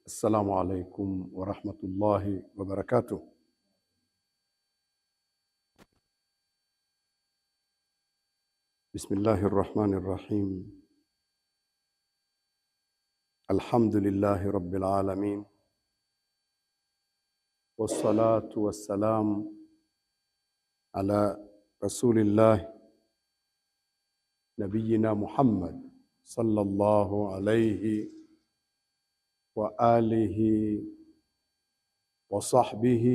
السلام عليكم ورحمة الله وبركاته. بسم الله الرحمن الرحيم. الحمد لله رب العالمين، والصلاة والسلام على رسول الله نبينا محمد صلى الله عليه وآله وصحبه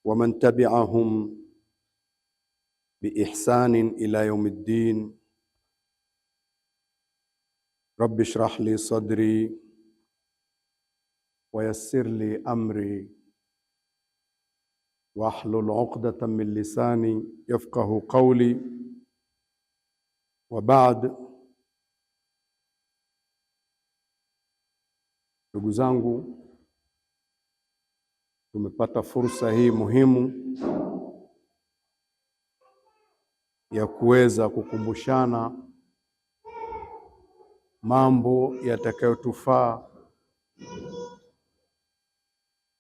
ومن تبعهم بإحسان إلى يوم الدين. رب اشرح لي صدري ويسر لي أمري واحلل عقدة من لساني يفقه قولي. وبعد. Ndugu zangu, tumepata fursa hii muhimu ya kuweza kukumbushana mambo yatakayotufaa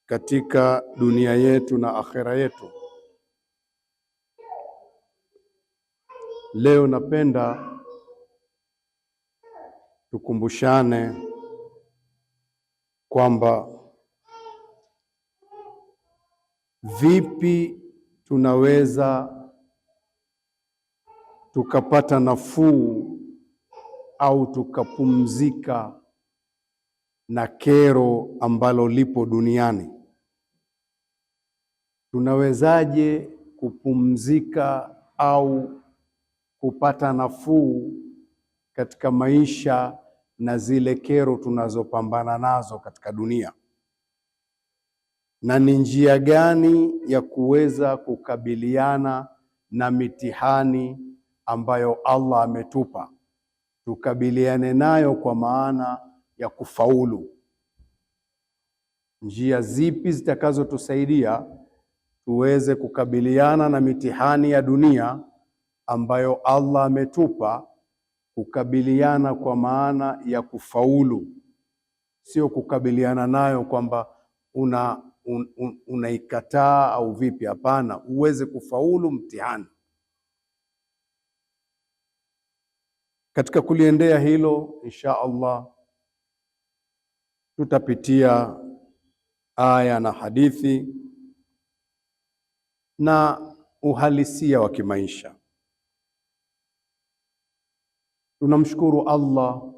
katika dunia yetu na akhera yetu. Leo napenda tukumbushane kwamba vipi tunaweza tukapata nafuu au tukapumzika na kero ambalo lipo duniani. Tunawezaje kupumzika au kupata nafuu katika maisha na zile kero tunazopambana nazo katika dunia? Na ni njia gani ya kuweza kukabiliana na mitihani ambayo Allah ametupa, tukabiliane nayo kwa maana ya kufaulu? Njia zipi zitakazotusaidia tuweze kukabiliana na mitihani ya dunia ambayo Allah ametupa, kukabiliana kwa maana ya kufaulu, sio kukabiliana nayo kwamba unaikataa au vipi. Hapana, uweze kufaulu mtihani. Katika kuliendea hilo, insha Allah tutapitia aya na hadithi na uhalisia wa kimaisha. Tunamshukuru Allah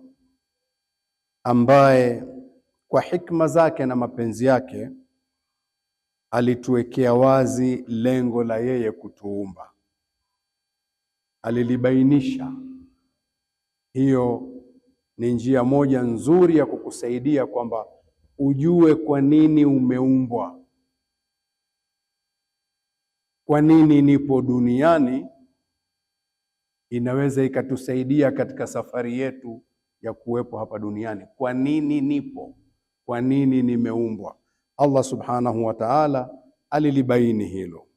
ambaye kwa hikma zake na mapenzi yake alituwekea wazi lengo la yeye kutuumba. Alilibainisha. Hiyo ni njia moja nzuri ya kukusaidia kwamba ujue kwa nini umeumbwa, kwa nini nipo duniani. Inaweza ikatusaidia katika safari yetu ya kuwepo hapa duniani. Kwa nini nipo? Kwa nini nimeumbwa? Allah subhanahu wa ta'ala alilibaini hilo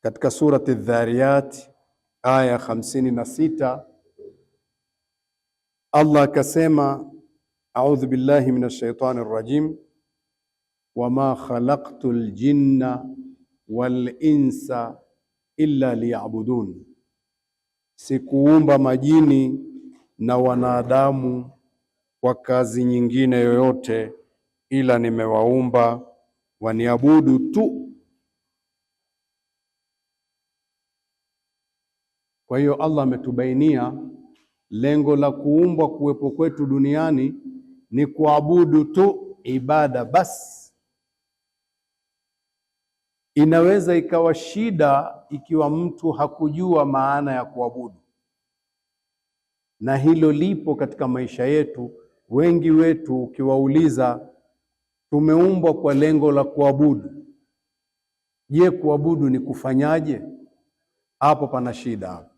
katika surati Adh-Dhariyat aya 56. Allah akasema, a'udhu billahi minash shaitani rrajim, wama khalaqtul jinna wal insa illa liya'budun, sikuumba majini na wanadamu kwa kazi nyingine yoyote ila nimewaumba waniabudu tu. Kwa hiyo Allah ametubainia lengo la kuumbwa kuwepo kwetu duniani ni kuabudu tu, ibada basi. Inaweza ikawa shida ikiwa mtu hakujua maana ya kuabudu, na hilo lipo katika maisha yetu. Wengi wetu ukiwauliza, tumeumbwa kwa lengo la kuabudu. Je, kuabudu ni kufanyaje? Hapo pana shida.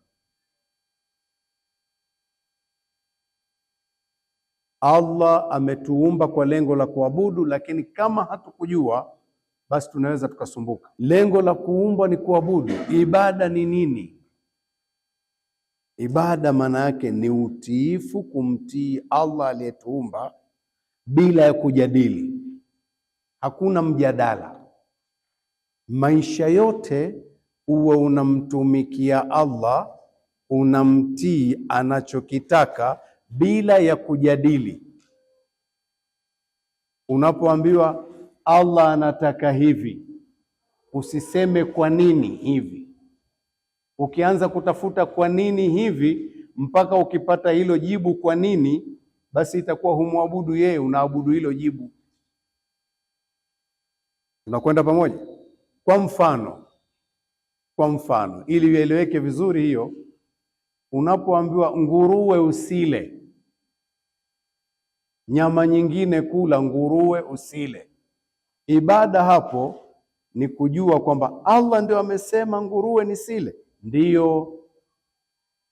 Allah ametuumba kwa lengo la kuabudu, lakini kama hatukujua basi tunaweza tukasumbuka. Lengo la kuumbwa ni kuabudu. Ibada ni nini? Ibada maana yake ni utiifu, kumtii Allah aliyetuumba bila ya kujadili. Hakuna mjadala. Maisha yote uwe unamtumikia Allah, unamtii anachokitaka bila ya kujadili. Unapoambiwa Allah anataka hivi, usiseme kwa nini hivi. Ukianza kutafuta kwa nini hivi mpaka ukipata hilo jibu kwa nini, basi itakuwa humwabudu yeye, unaabudu hilo jibu. Tunakwenda pamoja? Kwa mfano ili ieleweke vizuri hiyo, unapoambiwa nguruwe usile, nyama nyingine kula, nguruwe usile, ibada hapo ni kujua kwamba Allah ndio amesema nguruwe nisile. Ndiyo,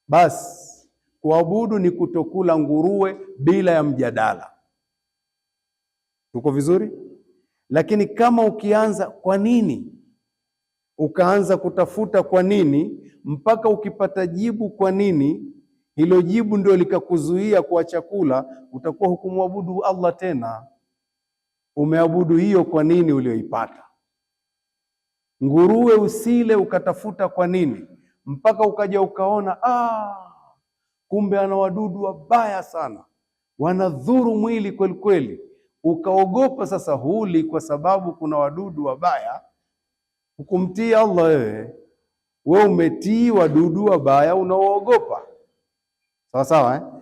basi kuabudu ni kutokula nguruwe bila ya mjadala. Tuko vizuri? Lakini kama ukianza kwa nini, ukaanza kutafuta kwa nini mpaka ukipata jibu kwa nini, hilo jibu ndio likakuzuia kwa chakula, utakuwa hukumwabudu Allah tena. Umeabudu hiyo kwa nini ulioipata. Nguruwe usile ukatafuta kwa nini mpaka ukaja ukaona kumbe ana wadudu wabaya sana, wanadhuru mwili kweli kweli. Ukaogopa sasa huli kwa sababu kuna wadudu wabaya. Hukumtii Allah wewe umetii wadudu wabaya unaoogopa. Sawa sawa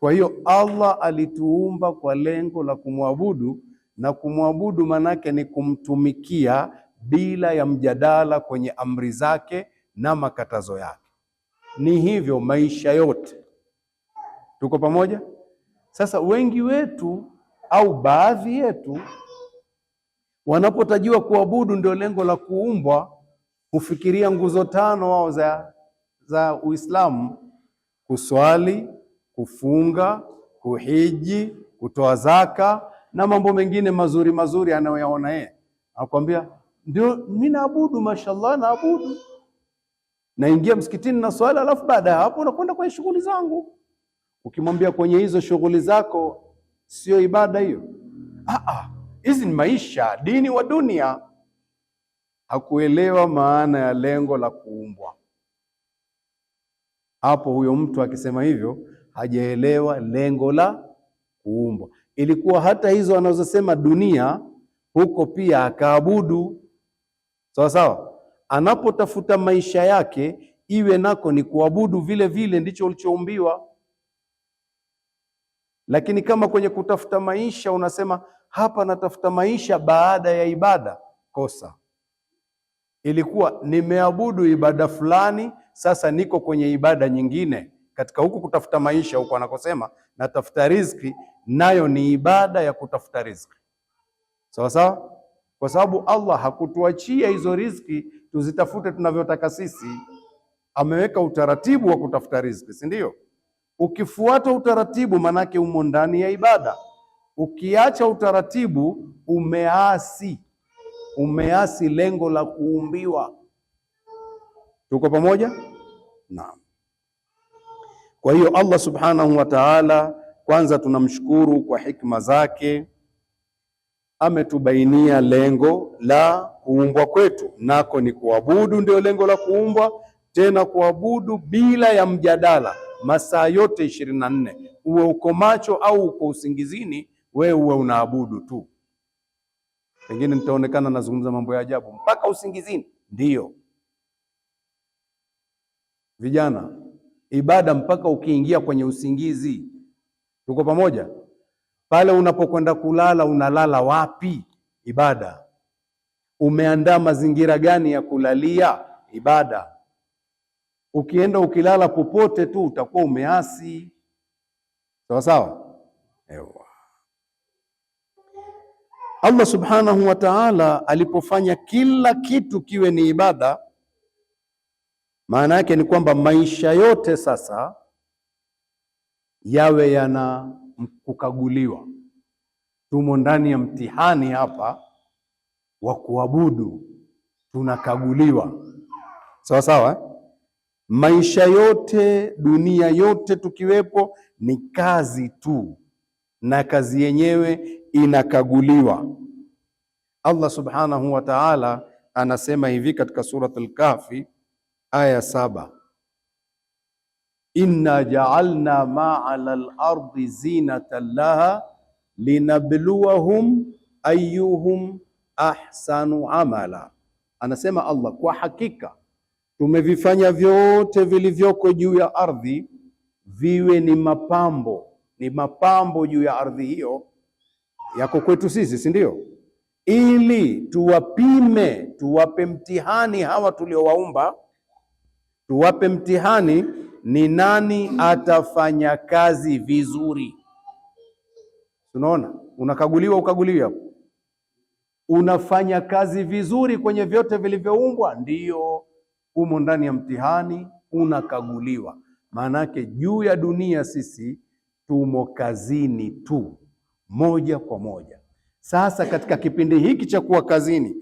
Kwa hiyo Allah alituumba kwa lengo la kumwabudu, na kumwabudu manake ni kumtumikia bila ya mjadala kwenye amri zake na makatazo yake. Ni hivyo maisha yote. Tuko pamoja? Sasa wengi wetu au baadhi yetu wanapotajiwa kuabudu ndio lengo la kuumbwa, kufikiria nguzo tano wao za Uislamu: kuswali, kufunga, kuhiji, kutoa zaka na mambo mengine mazuri mazuri anayoyaona yeye. Akwambia ndio mimi naabudu, mashallah naabudu, naingia msikitini na swala, alafu baada ya hapo nakwenda kwenye shughuli zangu. Ukimwambia kwenye hizo shughuli zako sio ibada hiyo, hizi ni maisha, dini wa dunia. Hakuelewa maana ya lengo la kuumbwa. Hapo huyo mtu akisema hivyo hajaelewa lengo la kuumbwa. Ilikuwa hata hizo anazosema dunia huko pia akaabudu. Sawa sawa. Anapotafuta maisha yake iwe nako ni kuabudu vile vile, ndicho ulichoumbiwa. Lakini kama kwenye kutafuta maisha unasema hapa natafuta maisha baada ya ibada, kosa. Ilikuwa nimeabudu ibada fulani, sasa niko kwenye ibada nyingine. Katika huku kutafuta maisha, huko anakosema natafuta riziki, nayo ni ibada ya kutafuta riziki. Sawa sawa? Kwa sababu Allah hakutuachia hizo riziki tuzitafute tunavyotaka sisi. Ameweka utaratibu wa kutafuta riziki, si ndio? Ukifuata utaratibu manake umo ndani ya ibada. Ukiacha utaratibu umeasi lengo la kuumbiwa. Tuko pamoja? Naam. Kwa hiyo Allah subhanahu wa ta'ala, kwanza tunamshukuru kwa hikma zake, ametubainia lengo la kuumbwa kwetu, nako ni kuabudu. Ndio lengo la kuumbwa, tena kuabudu bila ya mjadala, masaa yote 24. Uwe uko macho au uko usingizini, wewe uwe unaabudu tu. Pengine nitaonekana nazungumza mambo ya ajabu, mpaka usingizini. Ndiyo vijana, ibada mpaka ukiingia kwenye usingizi. Tuko pamoja? Pale unapokwenda kulala, unalala wapi? Ibada. Umeandaa mazingira gani ya kulalia? Ibada. Ukienda ukilala popote tu utakuwa umeasi. Sawa sawa? Ewa. Allah subhanahu wa ta'ala alipofanya kila kitu kiwe ni ibada, maana yake ni kwamba maisha yote sasa yawe yana kukaguliwa. Tumo ndani ya mtihani hapa wa kuabudu, tunakaguliwa. Sawa sawa? Maisha yote, dunia yote tukiwepo, ni kazi tu. na kazi yenyewe inakaguliwa. Allah subhanahu wa ta'ala anasema hivi katika Suratul Kahfi aya 7, inna ja'alna ma'ala al-ardi zinatan laha linabluwahum ayyuhum ahsanu amala. Anasema Allah, kwa hakika tumevifanya vyote vilivyoko juu ya ardhi viwe ni mapambo juu ya ardhi hiyo, yako kwetu sisi, si ndio? Ili tuwapime, tuwape mtihani hawa tuliowaumba, tuwape mtihani ni nani atafanya kazi vizuri. Unaona, unakaguliwa, ukaguliwa hapo. Unafanya kazi vizuri kwenye vyote vilivyoumbwa, ndiyo umo ndani ya mtihani, unakaguliwa. Maanake juu ya dunia sisi tumo kazini tu, moja kwa moja. Sasa katika kipindi hiki cha kuwa kazini,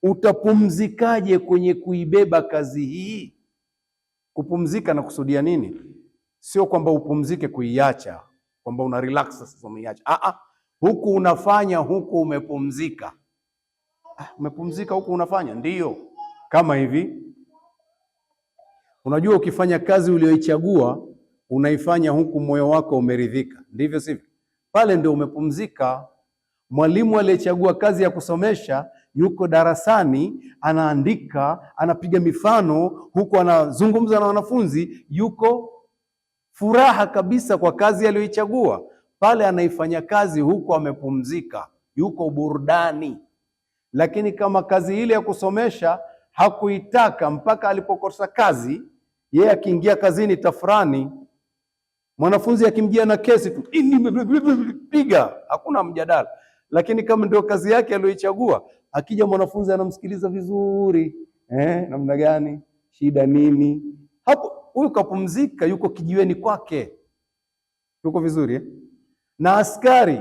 utapumzikaje kwenye kuibeba kazi hii? Kupumzika na kusudia nini? Sio kwamba upumzike kuiacha, kwamba una relax sasa umeiacha. Huku unafanya, huku umepumzika. Umepumzika huku unafanya, ndiyo. Kama hivi, unajua ukifanya kazi uliyoichagua unaifanya huku moyo wako umeridhika, ndivyo sivyo? Pale ndio umepumzika. Mwalimu aliyechagua kazi ya kusomesha yuko darasani, anaandika, anapiga mifano, huku anazungumza na wanafunzi, yuko furaha kabisa kwa kazi aliyoichagua. Pale anaifanya kazi huku amepumzika, yuko burudani. Lakini kama kazi ile ya kusomesha hakuitaka mpaka alipokosa kazi, yeye akiingia kazini tafurani, mwanafunzi akimjia na kesi tu piga, hakuna mjadala. Lakini kama ndio kazi yake aliyoichagua, akija mwanafunzi anamsikiliza vizuri, namna gani, shida nini, hapo huyu kapumzika, yuko kijiweni kwake, yuko vizuri Na askari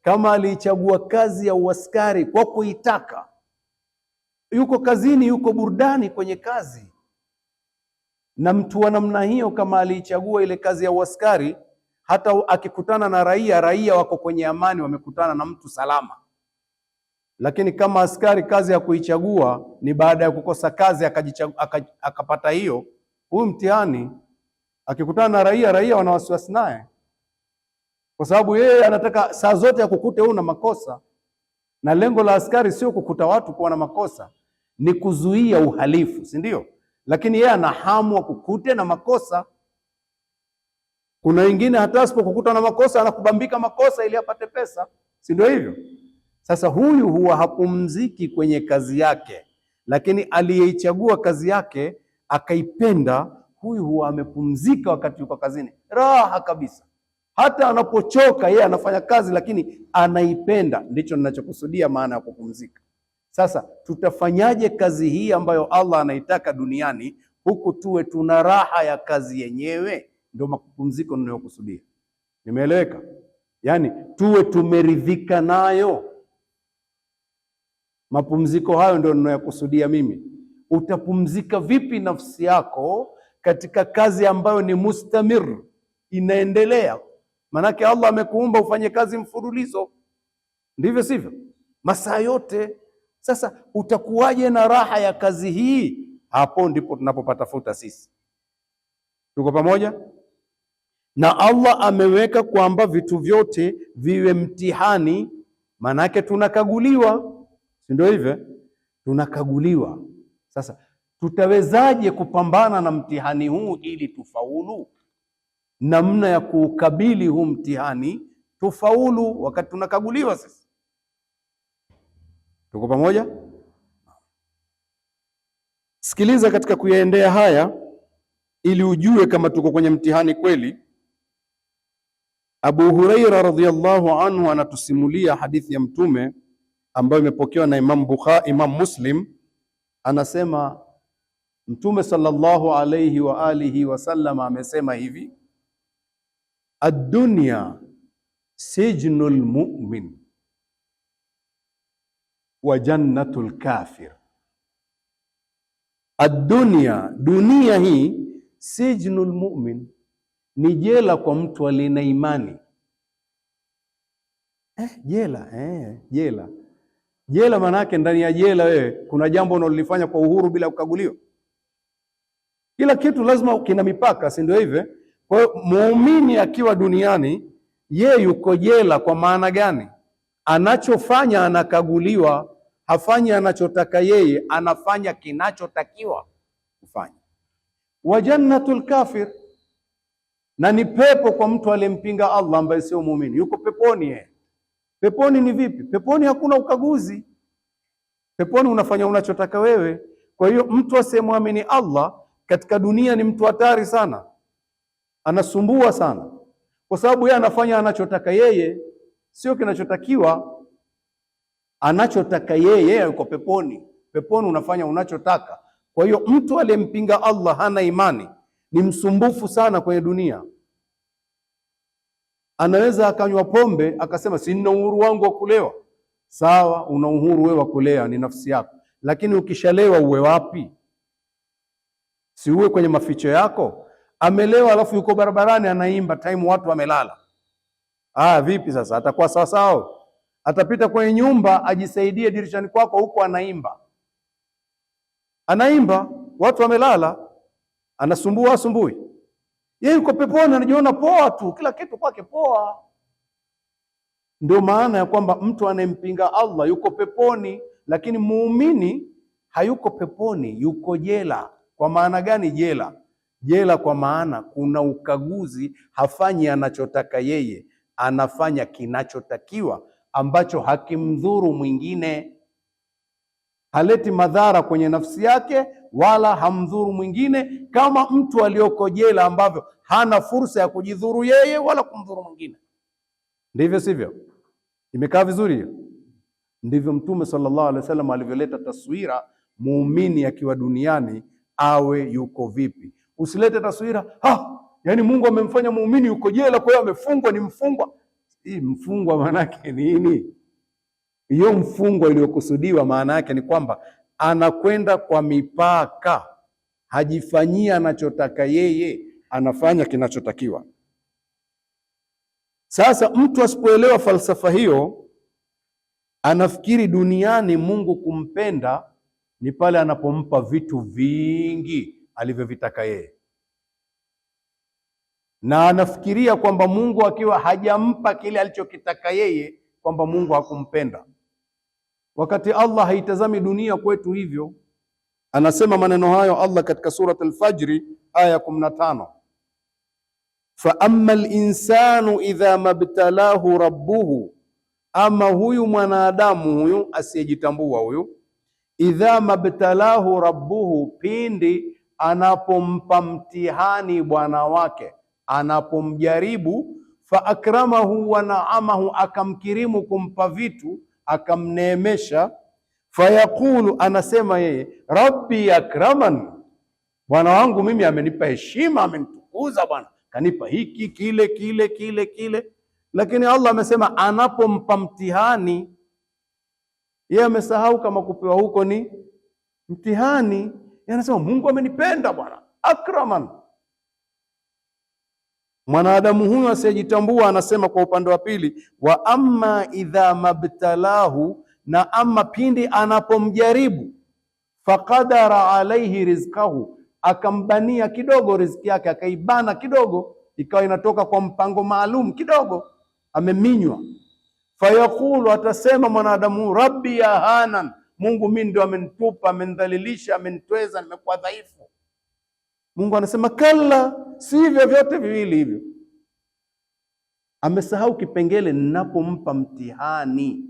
kama aliichagua kazi ya uaskari kwa kuitaka, yuko kazini, yuko burudani kwenye kazi. Na mtu wa namna hiyo kama aliichagua ile kazi ya uaskari, hata akikutana na raia wako kwenye amani, wamekutana na mtu salama. Lakini kama askari kazi ya kuichagua ni baada ya kukosa kazi akapata hiyo, huyu mtihani, akikutana na raia wana wasiwasi naye, kwa sababu yeye anataka saa zote akukute wewe una makosa. Na lengo la askari sio kukuta watu kuwa na makosa, ni kuzuia uhalifu, si ndio? Lakini yeye ana hamu wa kukute na makosa. Kuna wengine hata asipokukuta na makosa anakubambika makosa ili apate pesa, si ndio hivyo? Sasa huyu huwa hapumziki kwenye kazi yake, lakini aliyeichagua kazi yake akaipenda, huyu huwa amepumzika wakati yuko kazini, raha kabisa. Hata anapochoka yeye anafanya kazi lakini anaipenda. Ndicho ninachokusudia maana ya kupumzika. Sasa tutafanyaje kazi hii ambayo Allah anaitaka duniani, huku tuwe tuna raha ya kazi yenyewe? Ndio mapumziko ninayokusudia. Nimeeleweka? Yaani tuwe tumeridhika nayo. Mapumziko hayo ndio ninayokusudia mimi. Utapumzika vipi nafsi yako katika kazi ambayo ni mustamir, inaendelea? Manake Allah amekuumba ufanye kazi mfululizo, ndivyo sivyo? Masaa yote. Sasa utakuwaje na raha ya kazi hii? Hapo ndipo tunapopatafuta sisi. Tuko pamoja? Na Allah ameweka kwamba vitu vyote viwe mtihani, manake tunakaguliwa, si ndio hivyo? Tunakaguliwa. Sasa tutawezaje kupambana na mtihani huu ili tufaulu? Namna ya kukabili huu mtihani tufaulu wakati tunakaguliwa sisi. Tuko pamoja? Sikiliza katika kuyaendea haya ili ujue kama tuko kwenye mtihani kweli. Abu Huraira radhiyallahu anhu anatusimulia hadithi ya Mtume ambayo imepokewa na Imam Muslim. Anasema Mtume sallallahu alayhi wa alihi wasallam amesema hivi: ad-dunya sijnul mu'min wa jannatul kafir. Ad-dunya, dunia hii, sijnul mu'min, ni jela kwa mtu aliye na imani. Jela. Jela maana yake ndani ya jela wewe kuna jambo unalolifanya kwa uhuru bila kukaguliwa. Kila kitu lazima kina mipaka, si ndio hivyo? Kwa hiyo muumini akiwa duniani ye yuko jela. Kwa maana gani? Anachofanya anakaguliwa, hafanyi anachotaka yeye, anafanya kinachotakiwa kufanya. Wa jannatul kafir, na ni pepo kwa mtu aliyempinga Allah ambaye sio muumini, yuko peponi yeye. Peponi ni vipi? Peponi hakuna ukaguzi. Peponi unafanya unachotaka wewe. Kwa hiyo mtu asiyemwamini Allah katika dunia ni mtu hatari sana, anasumbua sana, kwa sababu yeye anafanya anachotaka yeye, sio kinachotakiwa. Anachotaka yeye yuko peponi. Peponi unafanya unachotaka. Kwa hiyo mtu aliyempinga Allah hana imani, ni msumbufu sana kwenye dunia. Anaweza akanywa pombe akasema sina uhuru wangu wa kulewa. Sawa, una uhuru wewe wa kulea, ni nafsi yako, lakini ukishalewa uwe wapi? Si uwe kwenye maficho yako? Amelewa alafu yuko barabarani anaimba time watu wamelala. Vipi sasa? Atakuwa sawa sawa? Atapita kwenye nyumba ajisaidie dirishani kwako huko anaimba watu wamelala, anasumbua asumbui. Yeye yuko peponi, anajiona poa tu, kila kitu kwake poa. Ndio maana ya kwamba mtu anayempinga Allah yuko peponi, lakini muumini hayuko peponi, yuko jela. Kwa maana gani jela? Jela kwa maana kuna ukaguzi, hafanyi anachotaka yeye, anafanya kinachotakiwa ambacho hakimdhuru mwingine. Haleti madhara kwenye nafsi yake wala hamdhuru mwingine, kama mtu aliyoko jela ambavyo hana fursa ya kujidhuru yeye wala kumdhuru mwingine. Ndivyo sivyo? Imekaa vizuri hiyo? Ndivyo Mtume sallallahu alaihi wasallam alivyoleta taswira muumini akiwa duniani awe yuko vipi. Usilete taswira yani Mungu amemfanya muumini yuko jela, kwa hiyo amefungwa, ni mfungwa. Hii mfungwa maana yake nini? Hiyo mfungwa iliyokusudiwa maana yake ni kwamba anakwenda kwa mipaka, hajifanyia anachotaka yeye, anafanya kinachotakiwa. Sasa mtu asipoelewa falsafa hiyo, anafikiri duniani Mungu kumpenda ni pale anapompa vitu vingi alivyovitaka yeye, na anafikiria kwamba Mungu akiwa hajampa kile alichokitaka yeye kwamba Mungu hakumpenda, wakati Allah haitazami dunia kwetu hivyo. Anasema maneno hayo Allah katika surat al-Fajri aya 15, fa amma al-insanu idha mabtalahu rabbuhu, ama huyu mwanadamu huyu asiyejitambua huyu, idha mabtalahu rabbuhu, pindi anapompa mtihani Bwana wake, anapomjaribu, fa akramahu wa naamahu, akamkirimu kumpa vitu, akamneemesha, fayaqulu, anasema yeye, rabbi akraman, Bwana wangu mimi amenipa heshima, amenitukuza bwana, kanipa hiki kile kile kile kile. Lakini Allah amesema anapompa mtihani, yeye amesahau kama kupewa huko ni mtihani. Yeye anasema Mungu amenipenda bwana, akraman. Mwanadamu huyu asiyejitambua anasema kwa upande wa pili, wa amma idha mabtalahu, na ama pindi anapomjaribu, faqadara alaihi rizqahu, akambania kidogo riziki yake, akaibana kidogo, ikawa inatoka kwa mpango maalum kidogo, ameminywa. Fayaqulu, atasema mwanadamu, rabbi ya hanan, Mungu mimi ndio amenitupa, amenidhalilisha, amenitweza, nimekuwa dhaifu. Mungu anasema kalla, sivyo vyote viwili hivyo. Amesahau kipengele, ninapompa mtihani.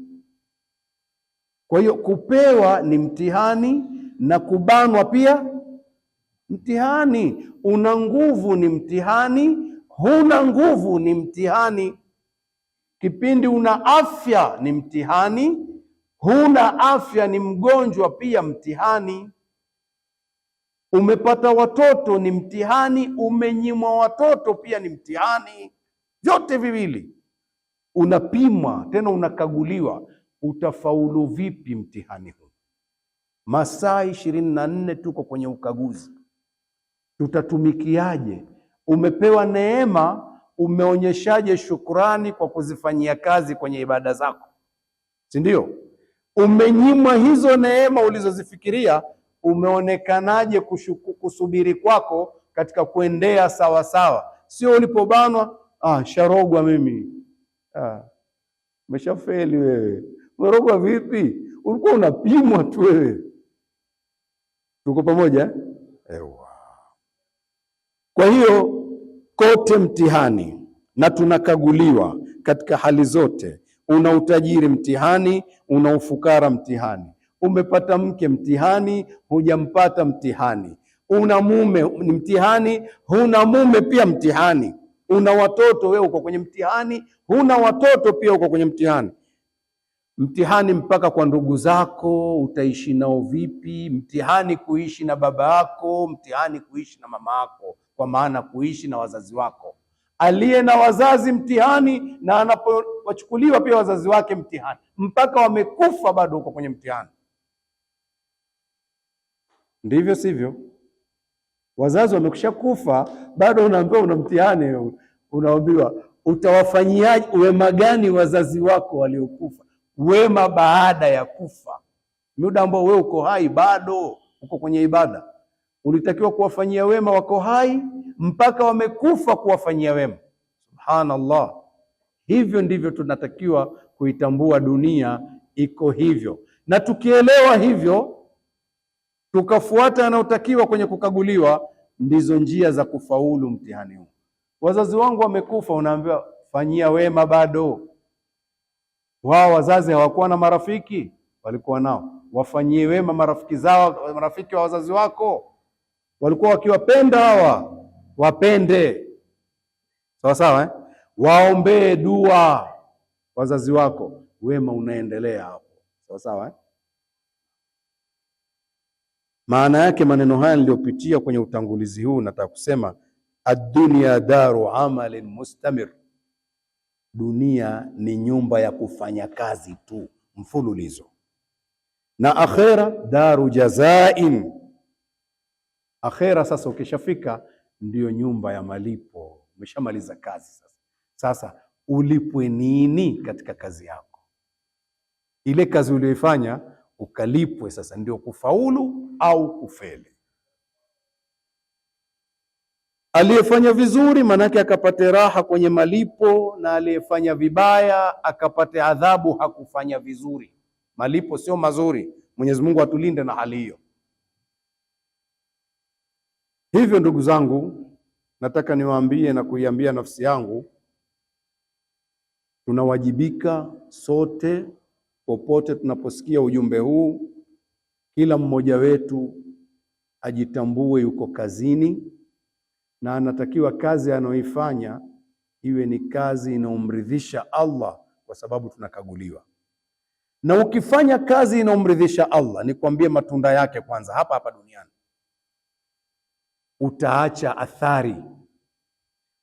Kwa hiyo kupewa ni mtihani na kubanwa pia mtihani. Una nguvu ni mtihani, huna nguvu ni mtihani. Kipindi una afya ni mtihani, huna afya ni mgonjwa pia mtihani. Umepata watoto ni mtihani, umenyimwa watoto pia ni mtihani. Vyote viwili unapimwa, tena unakaguliwa, utafaulu vipi mtihani huu. Masaa 24 tuko kwenye ukaguzi, tutatumikiaje? Umepewa neema, umeonyeshaje shukrani kwa kuzifanyia kazi kwenye ibada zako, si ndio? Umenyimwa hizo neema ulizozifikiria, umeonekanaje kusubiri kwako katika kuendea sawa sawa? Sio ulipobanwa, sharogwa mimi. Umeshafeli wewe. Umerogwa vipi? Ulikuwa unapimwa tu wewe. Tuko pamoja? Ewa. Kwa hiyo kote mtihani, na tunakaguliwa katika hali zote. Una utajiri mtihani, una ufukara mtihani, umepata mke mtihani, hujampata mtihani, una mume ni mtihani, huna mume pia mtihani, una watoto wewe uko kwenye mtihani, huna watoto pia uko kwenye mtihani. Mtihani mpaka kwa ndugu zako, utaishi nao vipi? Mtihani kuishi na baba yako, mtihani kuishi na mama yako, kwa maana kuishi na wazazi wako. Aliye na wazazi mtihani, na anapowachukuliwa pia wazazi wake mtihani, mpaka wamekufa bado uko kwenye mtihani. Ndivyo sivyo? Wazazi wamekusha kufa, bado unaambiwa una mtihani. Unaambiwa utawafanyiaje wema gani wazazi wako waliokufa? Wema baada ya kufa, muda ambao wewe uko hai bado uko kwenye ibada, ulitakiwa kuwafanyia wema wako hai mpaka wamekufa, kuwafanyia wema. Subhanallah. Hivyo ndivyo tunatakiwa kuitambua dunia iko hivyo, na tukielewa hivyo tukafuata yanayotakiwa kwenye kukaguliwa, ndizo njia za kufaulu mtihani huu. Wazazi wangu wamekufa, unaambiwa fanyia wema bado. Wao wazazi hawakuwa na marafiki? Walikuwa nao. Wafanyie wema marafiki zao, marafiki wa wazazi wako. Walikuwa wakiwapenda hawa, wapende. Sawa sawa, eh? Waombee dua wazazi wako, wema unaendelea hapo. Sawa sawa, eh? Maana yake maneno haya niliyopitia kwenye utangulizi huu, nataka kusema ad-dunya daru amalin mustamir. Dunia ni nyumba ya kufanya kazi tu mfululizo, na akhera daru jazain. Akhera sasa ukishafika ndiyo nyumba ya malipo. Umeshamaliza kazi sasa ulipwe nini katika kazi yako? Ile kazi uliyoifanya ukalipwe, sasa ndio kufaulu au kufeli. Aliyefanya vizuri manake akapate raha kwenye malipo, na aliyefanya vibaya akapate adhabu, hakufanya vizuri. Malipo sio mazuri. Mwenyezi Mungu atulinde na hali hiyo. Hivyo ndugu zangu, nataka niwaambie na kuiambia nafsi yangu, tunawajibika sote, popote tunaposikia ujumbe huu, kila mmoja wetu ajitambue yuko kazini, na anatakiwa kazi anayoifanya iwe ni kazi inayomridhisha Allah, kwa sababu tunakaguliwa. Na ukifanya kazi inayomridhisha Allah, nikwambie matunda yake kwanza hapa hapa duniani. Utaacha athari,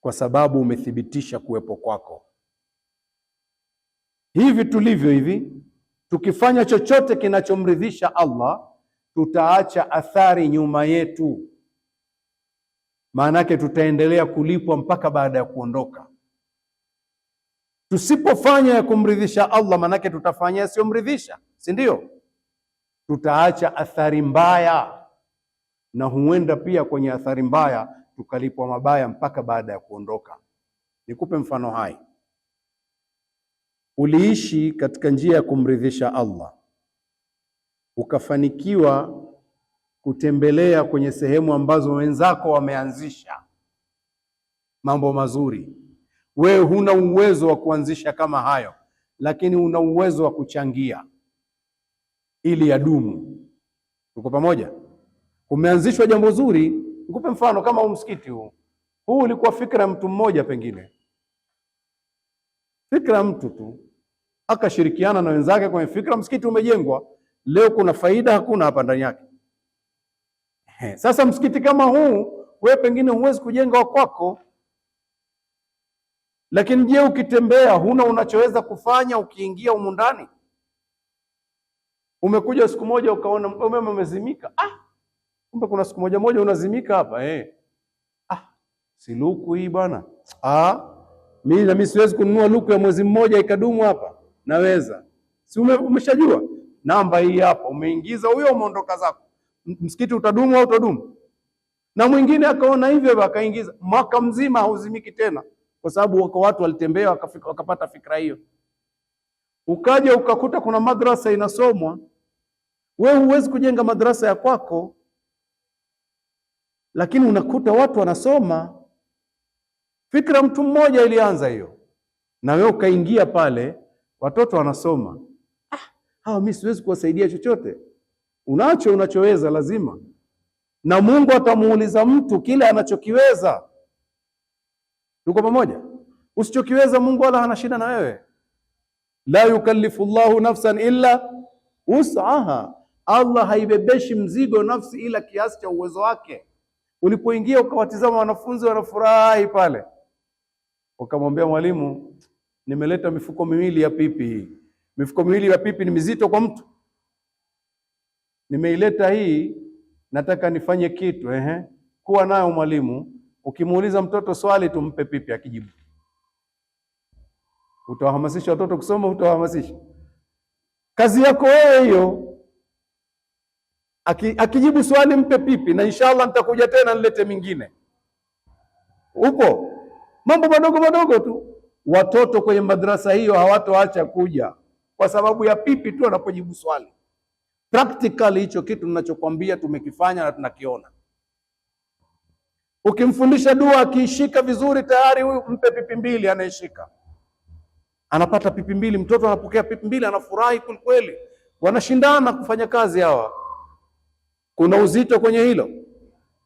kwa sababu umethibitisha kuwepo kwako. Hivi tulivyo hivi, tukifanya chochote kinachomridhisha Allah, tutaacha athari nyuma yetu. Maanake tutaendelea kulipwa mpaka baada ya kuondoka. Tusipofanya ya kumridhisha Allah, maanake tutafanya yasiyomridhisha, si ndio? Tutaacha athari mbaya, na huenda pia kwenye athari mbaya tukalipwa mabaya mpaka baada ya kuondoka. Nikupe mfano hai. Uliishi katika njia ya kumridhisha Allah, ukafanikiwa kutembelea kwenye sehemu ambazo wenzako wameanzisha mambo mazuri. Wewe huna uwezo wa kuanzisha kama hayo, lakini una uwezo wa kuchangia ili yadumu. Tuko pamoja? Umeanzishwa jambo zuri. Nikupe mfano kama huu msikiti huu. Huu ulikuwa fikra mtu mmoja, pengine fikra mtu tu akashirikiana na wenzake kwenye fikra, msikiti umejengwa. Leo kuna faida hakuna hapa ndani yake. Sasa msikiti kama huu wewe pengine huwezi kujenga wa kwako, lakini je, ukitembea huna unachoweza kufanya ukiingia humu ndani? Umekuja siku moja ukaona umeme umezimika, kumbe kuna siku moja unazimika hapa, siluku hii bwana. Mimi siwezi kununua luku ya mwezi mmoja ikadumu hapa. Naweza. Si umeshajua? Namba hii hapa, umeingiza huyo, umeondoka zako. Msikiti utadumu au utadumu? Na mwingine akaona hivyo akaingiza, mwaka mzima hauzimiki tena, kwa sababu wako watu walitembea wakapata fikra hiyo. Ukaja ukakuta kuna madrasa inasomwa, wewe huwezi kujenga madrasa ya kwako, lakini unakuta watu wanasoma. Fikra mtu mmoja ilianza hiyo, na wewe ukaingia pale, watoto wanasoma. Hawa mimi siwezi kuwasaidia chochote. Unacho unachoweza lazima, na Mungu atamuuliza mtu kile anachokiweza. Tuko pamoja? Usichokiweza Mungu wala hana shida na wewe. La yukallifu Allahu nafsan illa wus'aha. Allah haibebeshi mzigo nafsi ila kiasi cha uwezo wake. Ulipoingia ukawatizama wanafunzi wanafurahi pale, ukamwambia mwalimu, nimeleta mifuko miwili ya pipi. Mifuko miwili ya pipi ni mizito kwa mtu. Nimeileta hii, nataka nifanye kitu. Kuwa nayo mwalimu. Ukimuuliza mtoto swali, tumpe pipi akijibu. Utawahamasisha watoto kusoma? Utawahamasisha? Kazi yako wewe hiyo. Akijibu swali mpe pipi, na inshallah nitakuja tena nilete mingine. Upo mambo madogo madogo tu. Watoto kwenye madrasa hiyo hawatoacha kuja kwa sababu ya pipi tu wanapojibu swali. Practically hicho kitu ninachokwambia tumekifanya na tunakiona. Ukimfundisha dua akiishika vizuri, tayari huyu mpe pipi mbili, anaishika. Anapata pipi mbili, mtoto anapokea pipi mbili, anafurahi kweli. Wanashindana kufanya kazi hawa. Kuna uzito kwenye hilo.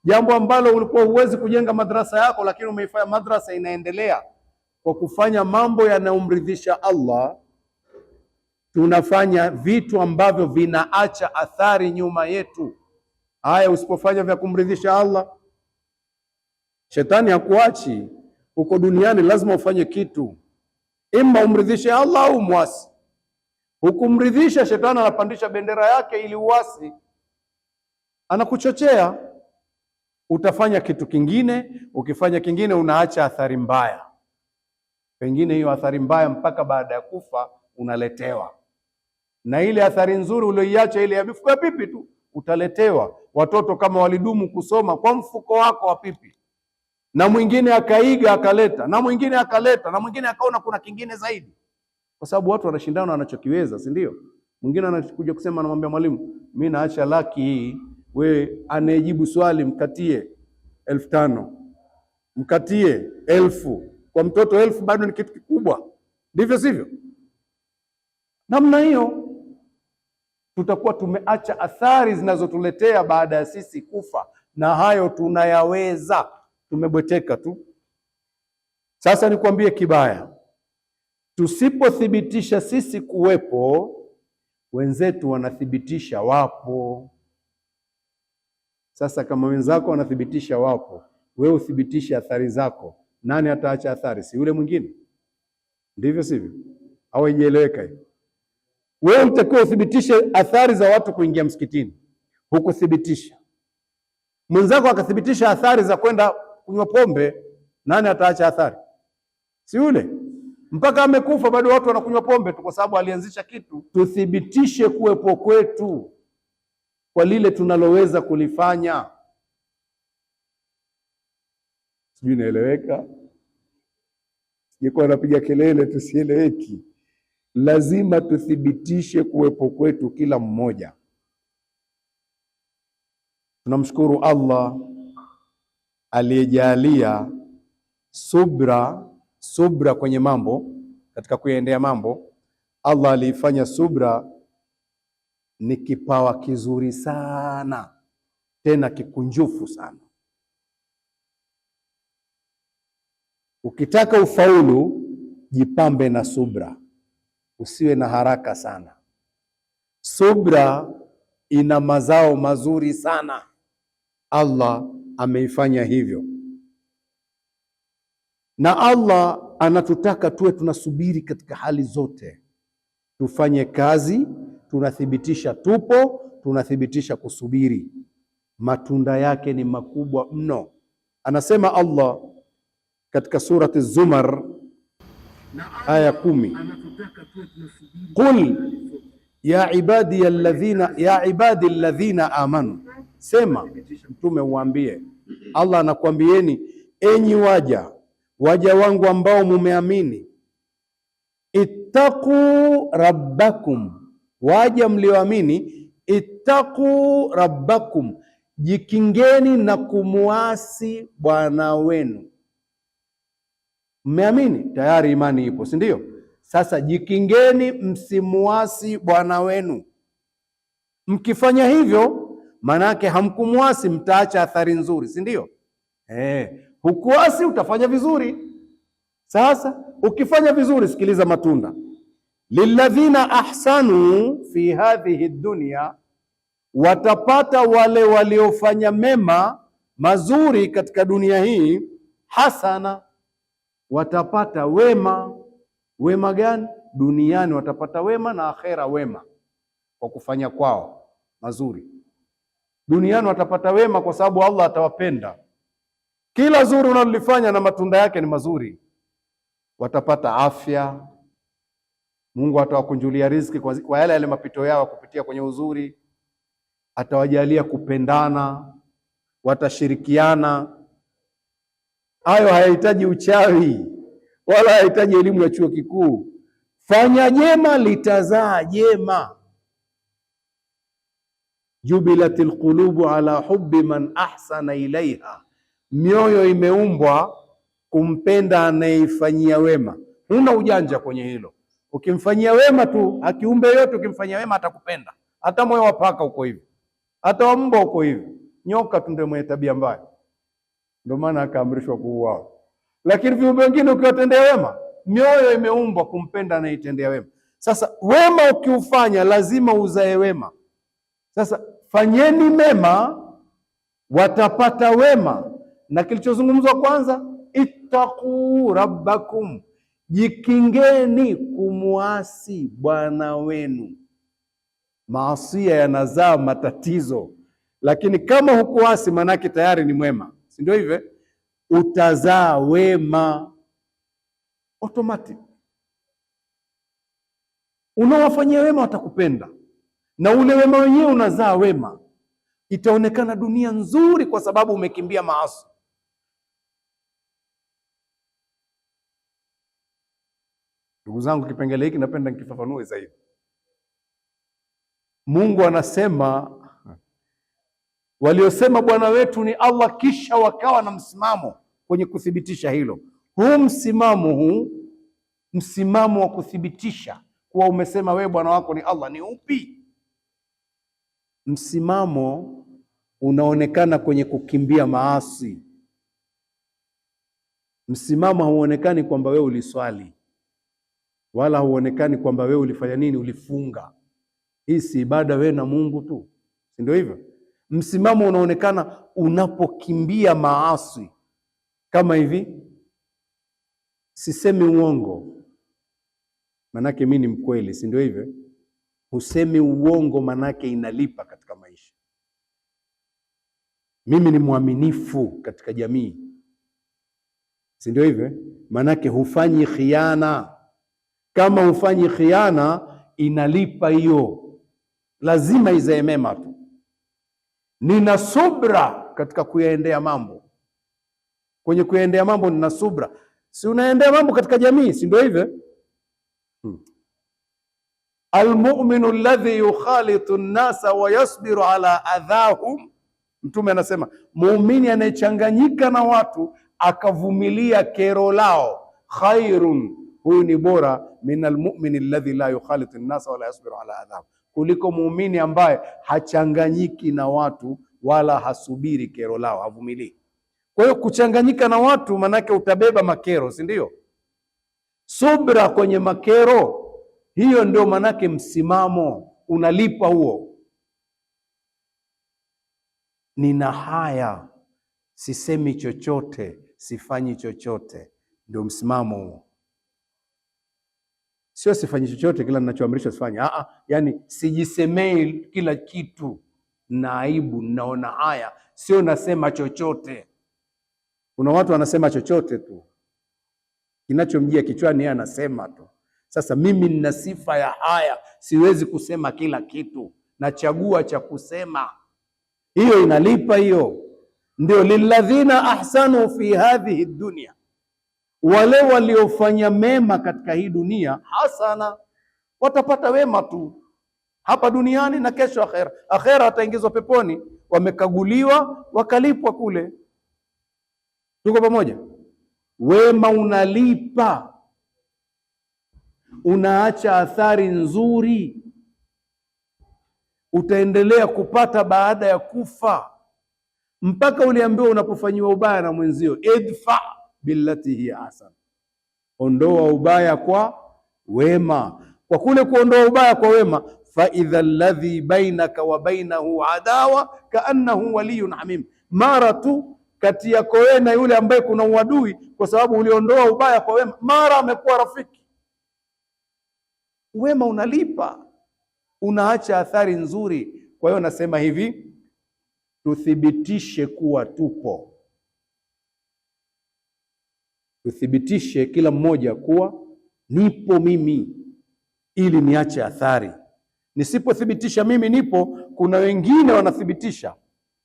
Jambo ambalo ulikuwa huwezi kujenga madrasa yako, lakini umeifanya madrasa inaendelea kwa kufanya mambo yanayomridhisha Allah. Tunafanya vitu ambavyo vinaacha athari nyuma yetu. Haya, usipofanya vya kumridhisha Allah, shetani hakuachi. Uko duniani lazima ufanye kitu, ima umridhishe Allah au muasi. Hukumridhisha, shetani anapandisha bendera yake ili uasi, anakuchochea. Utafanya kitu kingine, ukifanya kingine unaacha athari mbaya. Pengine hiyo athari mbaya mpaka baada ya kufa unaletewa, na ile athari nzuri ulioiacha ile ya mifuko ya pipi tu utaletewa. Watoto kama walidumu kusoma kwa mfuko wako wa pipi, na mwingine akaiga akaleta, na mwingine akaleta, na mwingine akaona kuna kingine zaidi, kwa sababu watu wanashindana wanachokiweza, si ndio? Mwingine anakuja kusema, anamwambia mwalimu, mimi naacha laki hii, we anayejibu swali mkatie 5,000, mkatie 1,000. Kwa mtoto 1,000 bado ni kitu kikubwa, ndivyo sivyo? Namna hiyo tutakuwa tumeacha athari zinazotuletea baada ya sisi kufa, na hayo tunayaweza. Tumebweteka tu. Sasa nikwambie kibaya, tusipothibitisha sisi kuwepo, wenzetu wanathibitisha wapo. Sasa kama wenzako wanathibitisha wapo, wewe uthibitishe athari zako, nani ataacha athari? Si yule mwingine? Ndivyo sivyo? Au haijaeleweka hiyo? Wewe utakiwa uthibitishe athari za watu kuingia msikitini, hukuthibitisha. Mwenzako akathibitisha athari za kwenda kunywa pombe, nani ataacha athari? Si yule? Mpaka amekufa bado watu wanakunywa pombe tu, kwa sababu alianzisha kitu. Tuthibitishe kuwepo kwetu kwa lile tunaloweza kulifanya. Sijui naeleweka? Sijikuwa napiga kelele tusieleweki. Lazima tuthibitishe kuwepo kwetu kila mmoja. Tunamshukuru Allah aliyejalia subra kwenye mambo, katika kuendea mambo. Allah aliifanya subra ni kipawa kizuri sana, tena kikunjufu sana. Ukitaka ufaulu, jipambe na subra, usiwe na haraka sana. Subra ina mazao mazuri sana. Allah ameifanya hivyo, na Allah anatutaka tuwe tunasubiri katika hali zote. Tufanye kazi, tunathibitisha tupo, tunathibitisha kusubiri. Matunda yake ni makubwa mno. Anasema Allah katika surati Zumar aya 10. Qul ya ibadi alladhina amanu, sema mtume uambie, Allah anakuambieni, enyi waja wangu ambao mumeamini, ittaqu rabbakum, waja mlioamini, ittaqu rabbakum, jikingeni na kumuasi bwana wenu. Mmeamini tayari, imani ipo, si ndio? Sasa jikingeni, msimuasi bwana wenu. Mkifanya hivyo, manake hamkumuasi, mtaacha athari nzuri, si ndio? Hukuasi utafanya vizuri. Sasa ukifanya vizuri, sikiliza matunda. Lilladhina ahsanu fi hadhihi dunya, watapata wale waliofanya mema mazuri katika dunia hii, hasana, watapata wema. Wema gani? Duniani watapata wema na akhera wema kwa kufanya kwao mazuri. Duniani watapata wema kwa sababu Allah atawapenda. Kila zuri unalolifanya na matunda yake ni mazuri. Watapata afya, Mungu atawakunjulia riziki kwa yale mapito yao kupitia kwenye uzuri. Atawajalia kupendana, watashirikiana. Hayo hayahitaji uchawi wala hayahitaji elimu ya chuo kikuu. Fanya jema litazaa jema. Jubilatil qulubu ala hubbi man ahsana ilaiha, mioyo imeumbwa kumpenda anayeifanyia wema. Huna ujanja kwenye hilo. Ukimfanyia wema tu, akiumbe yote ukimfanyia wema atakupenda. Hata moyo wa paka uko hivi, hata wa mbwa uko hivi. Nyoka tu ndio mwenye tabia mbaya, ndio maana akaamrishwa kuuawa. Lakini viumbe wengine ukiwatendea wema, mioyo imeumbwa kumpenda anayeitendea wema. Sasa wema ukiufanya lazima uzae wema. Sasa fanyeni mema, watapata wema. Na kilichozungumzwa kwanza, ittaqu rabbakum, jikingeni kumuasi bwana wenu. Maasia yanazaa matatizo, lakini kama hukuasi manake tayari ni mwema, si ndio hivyo? Utazaa wema automatic. Unawafanyia wema watakupenda, na ule wema wenyewe unazaa wema. Itaonekana dunia nzuri kwa sababu umekimbia maasi. Ndugu zangu, kipengele hiki napenda nikifafanue zaidi. Mungu anasema waliosema Bwana wetu ni Allah, kisha wakawa na msimamo kwenye kuthibitisha hilo. Msimamo wa kuthibitisha kuwa umesema wewe Bwana wako ni Allah ni upi? Msimamo unaonekana kwenye kukimbia maasi. Msimamo hauonekani kwamba wewe uliswali, wala hauonekani kwamba wewe ulifanya nini, ulifunga. Hii si ibada wewe na Mungu tu, si ndio hivyo? Msimamo unaonekana unapokimbia maasi. Kama hivi, sisemi uongo manake mimi ni mkweli, si ndio hivyo? Husemi uongo manake inalipa katika maisha. Mimi ni mwaminifu katika jamii, si ndio hivyo? Manake hufanyi khiana. Kama hufanyi khiana inalipa hiyo, lazima izae mema tu. Nina subra katika kuyaendea mambo. Kwenye kuyaendea mambo nina subra. Si unaendea mambo katika jamii, si ndio hivyo? Almu'minu alladhi yukhalitu an-nasa wa yasbiru ala adhahum, Mtume anasema muumini anayechanganyika na watu akavumilia kero lao, khairun, huyu ni bora, min almu'min alladhi la yukhalitu an-nasa wa la yasbiru ala adhahum, kuliko muumini ambaye hachanganyiki na watu wala hasubiri kero lao, havumilii. Kwa hiyo kuchanganyika na watu manake utabeba makero, si ndio? Subra kwenye makero, hiyo ndio manake msimamo, unalipa huo. Nina haya, sisemi chochote, sifanyi chochote, ndio msimamo huo. Sio sifanyi chochote, kila ninachoamrishwa sifanye. Yani sijisemei kila kitu, na aibu, naona haya, sio nasema chochote. Kuna watu wanasema chochote tu. kinachomjia kichwani, yeye anasema tu. Sasa mimi nina sifa ya haya, siwezi kusema kila kitu, nachagua cha kusema. Hiyo inalipa hiyo. Ndio lilladhina ahsanu fi hadhihi dunya, wale waliofanya mema katika hii dunia, hasana, watapata wema tu hapa duniani na kesho akhera. Akhera wataingizwa peponi, wamekaguliwa wakalipwa kule. Tuko pamoja? Wema unalipa, unaacha athari nzuri, utaendelea kupata baada ya kufa. Mpaka uliambiwa unapofanyiwa ubaya na mwenzio, idfa billati hiya ahsan, ondoa ubaya kwa wema. Kwa kule kuondoa ubaya kwa wema, fa idha alladhi bainaka wa bainahu adawa kaannahu waliyun hamim, mara tu kati yako wewe na yule ambaye kuna uadui, kwa sababu uliondoa ubaya kwa wema, mara amekuwa rafiki. Wema unalipa, unaacha athari nzuri. Kwa hiyo nasema hivi, tuthibitishe kuwa tupo, tuthibitishe kila mmoja kuwa nipo mimi, ili niache athari. Nisipothibitisha mimi nipo, kuna wengine wanathibitisha.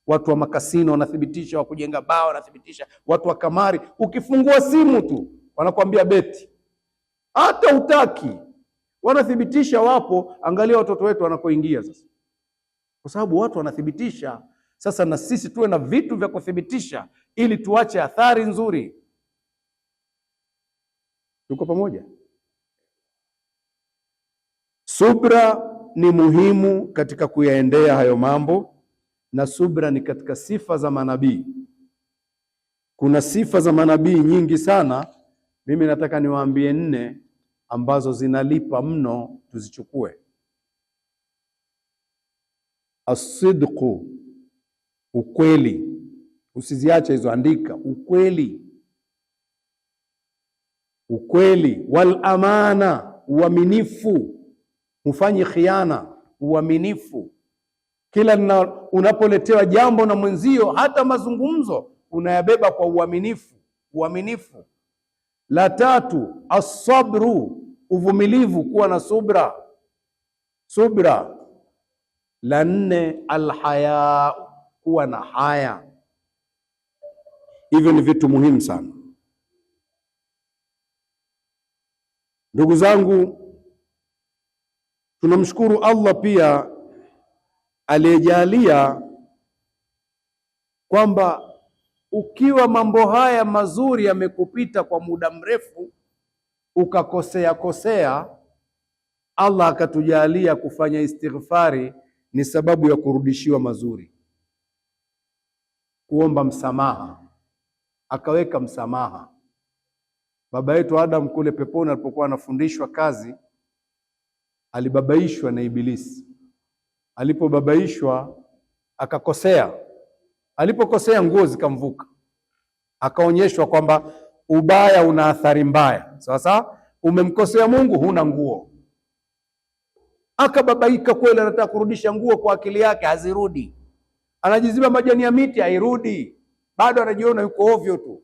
Watu wa makasino wanathibitisha, wa kujenga baa wanathibitisha, watu wa kamari, ukifungua simu tu wanakuambia beti, hata utaki, wanathibitisha. Wapo, angalia watoto wetu wanakoingia sasa, kwa sababu watu wanathibitisha. Sasa na sisi tuwe na vitu vya kuthibitisha ili tuache athari nzuri. Tuko pamoja? Subra ni muhimu katika kuyaendea hayo mambo, na subra ni katika sifa za manabii. Kuna sifa za manabii nyingi sana, mimi nataka niwaambie 4 ambazo zinalipa mno, tuzichukue. As-sidqu, ukweli, usiziache hizo, andika ukweli. Ukweli. Wal amana, uaminifu, hufanyi khiana, uaminifu. Kila unapoletewa jambo na mwenzio, hata mazungumzo, unayabeba kwa uaminifu, uaminifu. La 3, as-sabru, uvumilivu, kuwa na subra, subra. La 4, al-haya, kuwa na haya. Hivyo ni vitu muhimu sana, ndugu zangu. Tunamshukuru Allah pia aliyejalia kwamba ukiwa mambo haya mazuri yamekupita kwa muda mrefu, ukakosea, Allah akatujalia kufanya istighfari, ni sababu ya kurudishiwa mazuri, kuomba msamaha, akaweka msamaha. Baba yetu Adam kule peponi alipokuwa anafundishwa kazi, alibabaishwa na Ibilisi. Alipobabaishwa akakosea, alipokosea nguo zikamvuka, akaonyeshwa kwamba ubaya una athari mbaya. Sasa umemkosea Mungu, huna nguo. Akababaika kweli, anataka kurudisha nguo kwa akili yake, hazirudi. Anajiziba majani ya miti, hairudi. Bado anajiona yuko ovyo tu,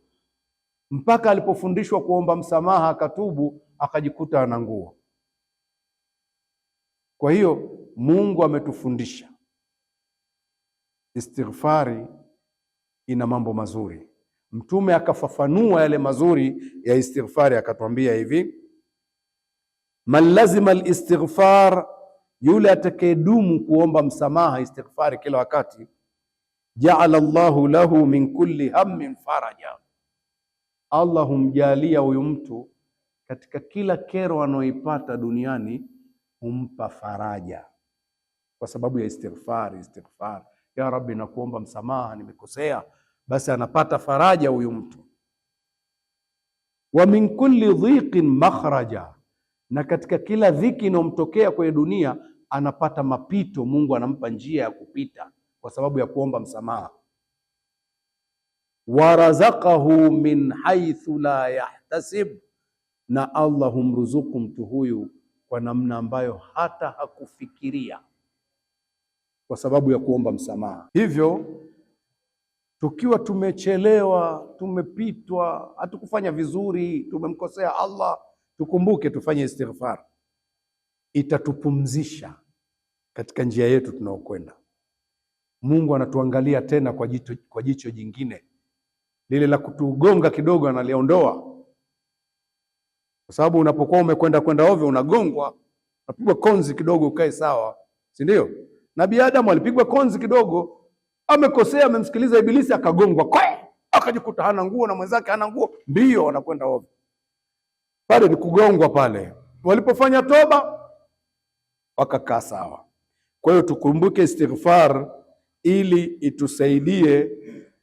mpaka alipofundishwa kuomba msamaha, akatubu, akajikuta ana nguo. Kwa hiyo Mungu ametufundisha istighfari ina mambo mazuri. Mtume akafafanua yale mazuri ya istighfari, akatwambia hivi: man lazima al-istighfar, yule atakayedumu kuomba msamaha, istighfari kila wakati, ja'ala Allahu lahu min kulli hammin faraja, Allah humjalia huyu mtu katika kila kero anayoipata duniani, humpa faraja kwa sababu ya istighfar. Istighfar, ya Rabbi, nakuomba msamaha, nimekosea, basi anapata faraja huyu mtu. Wa min kulli dhiqin makhraja, na katika kila dhiki inayomtokea kwenye dunia anapata mapito, Mungu anampa njia ya kupita kwa sababu ya kuomba msamaha. Wa razaqahu min haythu la yahtasib, na Allah humruzuku mtu huyu kwa namna ambayo hata hakufikiria, kwa sababu ya kuomba msamaha. Hivyo tukiwa tumechelewa, tumepitwa, hatukufanya vizuri, tumemkosea Allah, tukumbuke tufanye istighfar. Itatupumzisha katika njia yetu tunaokwenda. Mungu anatuangalia tena kwa jicho jingine. Lile la kutugonga kidogo analiondoa. Kwa sababu unapokuwa umekwenda ovyo unagongwa, unapigwa konzi kidogo ukae sawa, si ndio? Nabii Adam alipigwa konzi kidogo, amekosea, amemsikiliza Ibilisi, akagongwa, akajikuta hana nguo na mwenzake hana nguo, mbio wanakwenda ovyo. Pale ni kugongwa pale. Walipofanya toba wakakaa sawa. Kwa hiyo tukumbuke istighfar ili itusaidie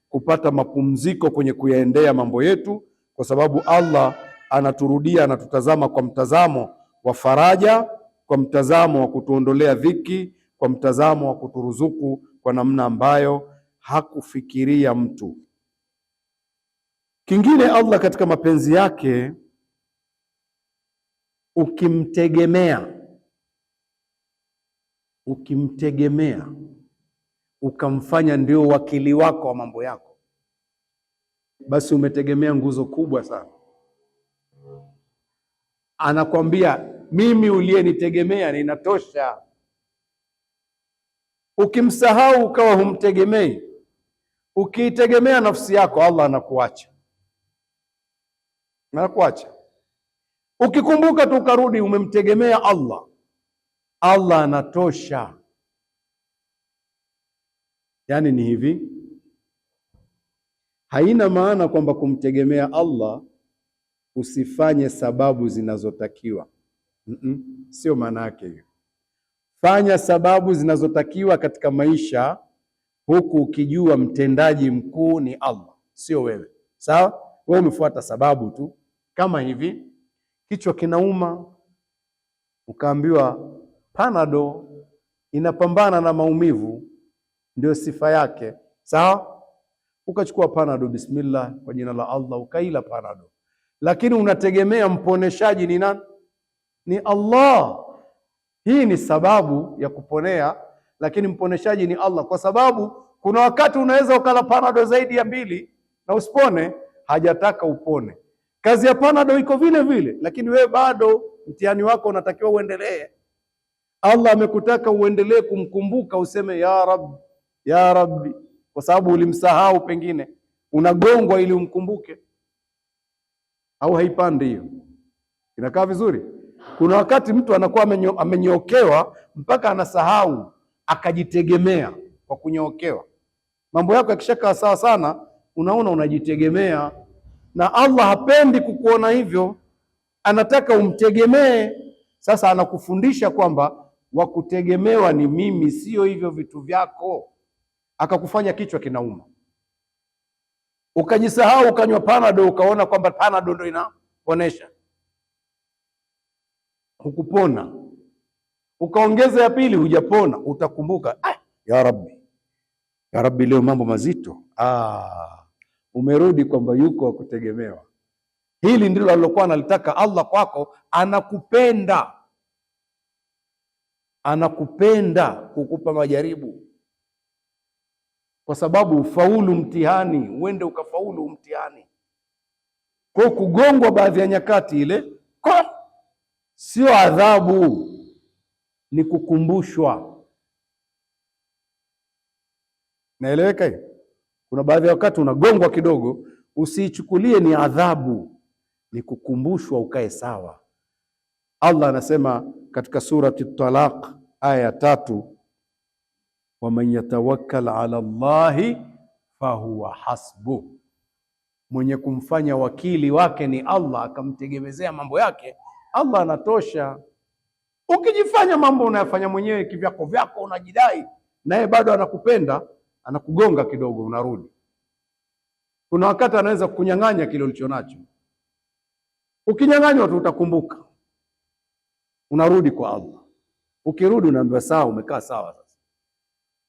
kupata mapumziko kwenye kuyaendea mambo yetu, kwa sababu Allah anaturudia, anatutazama kwa mtazamo wa faraja, kwa mtazamo wa kutuondolea dhiki, kwa mtazamo wa kuturuzuku kwa namna ambayo hakufikiria mtu. Kingine, Allah katika mapenzi yake, ukimtegemea ukamfanya ndio wakili wako wa mambo yako, basi umetegemea nguzo kubwa sana. Anakwambia mimi uliyenitegemea ninatosha. Ukimsahau ukawa humtegemei, ukiitegemea nafsi yako, Allah anakuacha. Ukikumbuka tu ukarudi umemtegemea Allah, Allah anatosha. Yaani ni hivi, haina maana kwamba kumtegemea Allah usifanye sababu zinazotakiwa. Sio maana yake hiyo. Fanya sababu zinazotakiwa katika maisha, huku ukijua mtendaji mkuu ni Allah, sio wewe. Sawa? Wewe umefuata sababu tu. Kama hivi, kichwa kinauma, ukaambiwa Panado inapambana na maumivu, ndio sifa yake. Sawa? Ukachukua Panado, bismillah, kwa jina la Allah, ukaila Panado. Lakini unategemea mponeshaji ni nani? Ni Allah. Hii ni sababu ya kuponea, lakini mponeshaji ni Allah. Kwa sababu kuna wakati unaweza ukala Panado zaidi ya 2 na usipone. Hajataka upone. Kazi ya Panado iko vile vile, lakini wewe bado mtihani wako unatakiwa uendelee. Allah amekutaka uendelee kumkumbuka, useme ya Rabbi, ya Rabbi, kwa sababu ulimsahau, pengine unagongwa ili umkumbuke. Au haipandi hiyo? Inakaa vizuri? Kuna wakati mtu anakuwa amenyokewa mpaka anasahau, akajitegemea kwa kunyokewa. Mambo yako yakishakaa sawa sana, unaona unajitegemea, na Allah hapendi kukuona hivyo, anataka umtegemee. Sasa anakufundisha kwamba wakutegemewa ni mimi, sio hivyo vitu vyako. Akakufanya kichwa kinauma, ukajisahau, ukanywa Panado, ukaona kwamba Panado ndio inaponesha. Hukupona. Ukaongeza ya pili, hujapona. Utakumbuka, ya Rabbi, ya Rabbi, leo mambo mazito. Umerudi kwamba yuko wa kutegemewa. Hili ndilo alilokuwa analitaka Allah kwako. Anakupenda kukupa majaribu, kwa sababu ufaulu mtihani, uende ukafaulu mtihani. Kwa kugongwa baadhi ya nyakati ile sio adhabu, ni kukumbushwa. Naeleweka hiyo? Kuna baadhi ya wakati unagongwa kidogo, usiichukulie ni adhabu, ni kukumbushwa ukae sawa. Allah anasema katika surati Talaq aya 3, waman yatawakkal ala Allahi fahuwa hasbuh, mwenye kumfanya wakili wake ni Allah, akamtegemezea mambo yake, Allah anatosha. Ukijifanya mambo unayafanya mwenyewe kivyako vyako, unajidai, naye bado anakupenda, anakugonga kidogo, unarudi. Kuna wakati anaweza kunyang'anya kile ulichonacho. Ukinyang'anywa tu utakumbuka, unarudi kwa Allah. Ukirudi unaambiwa sawa, umekaa sawa sasa.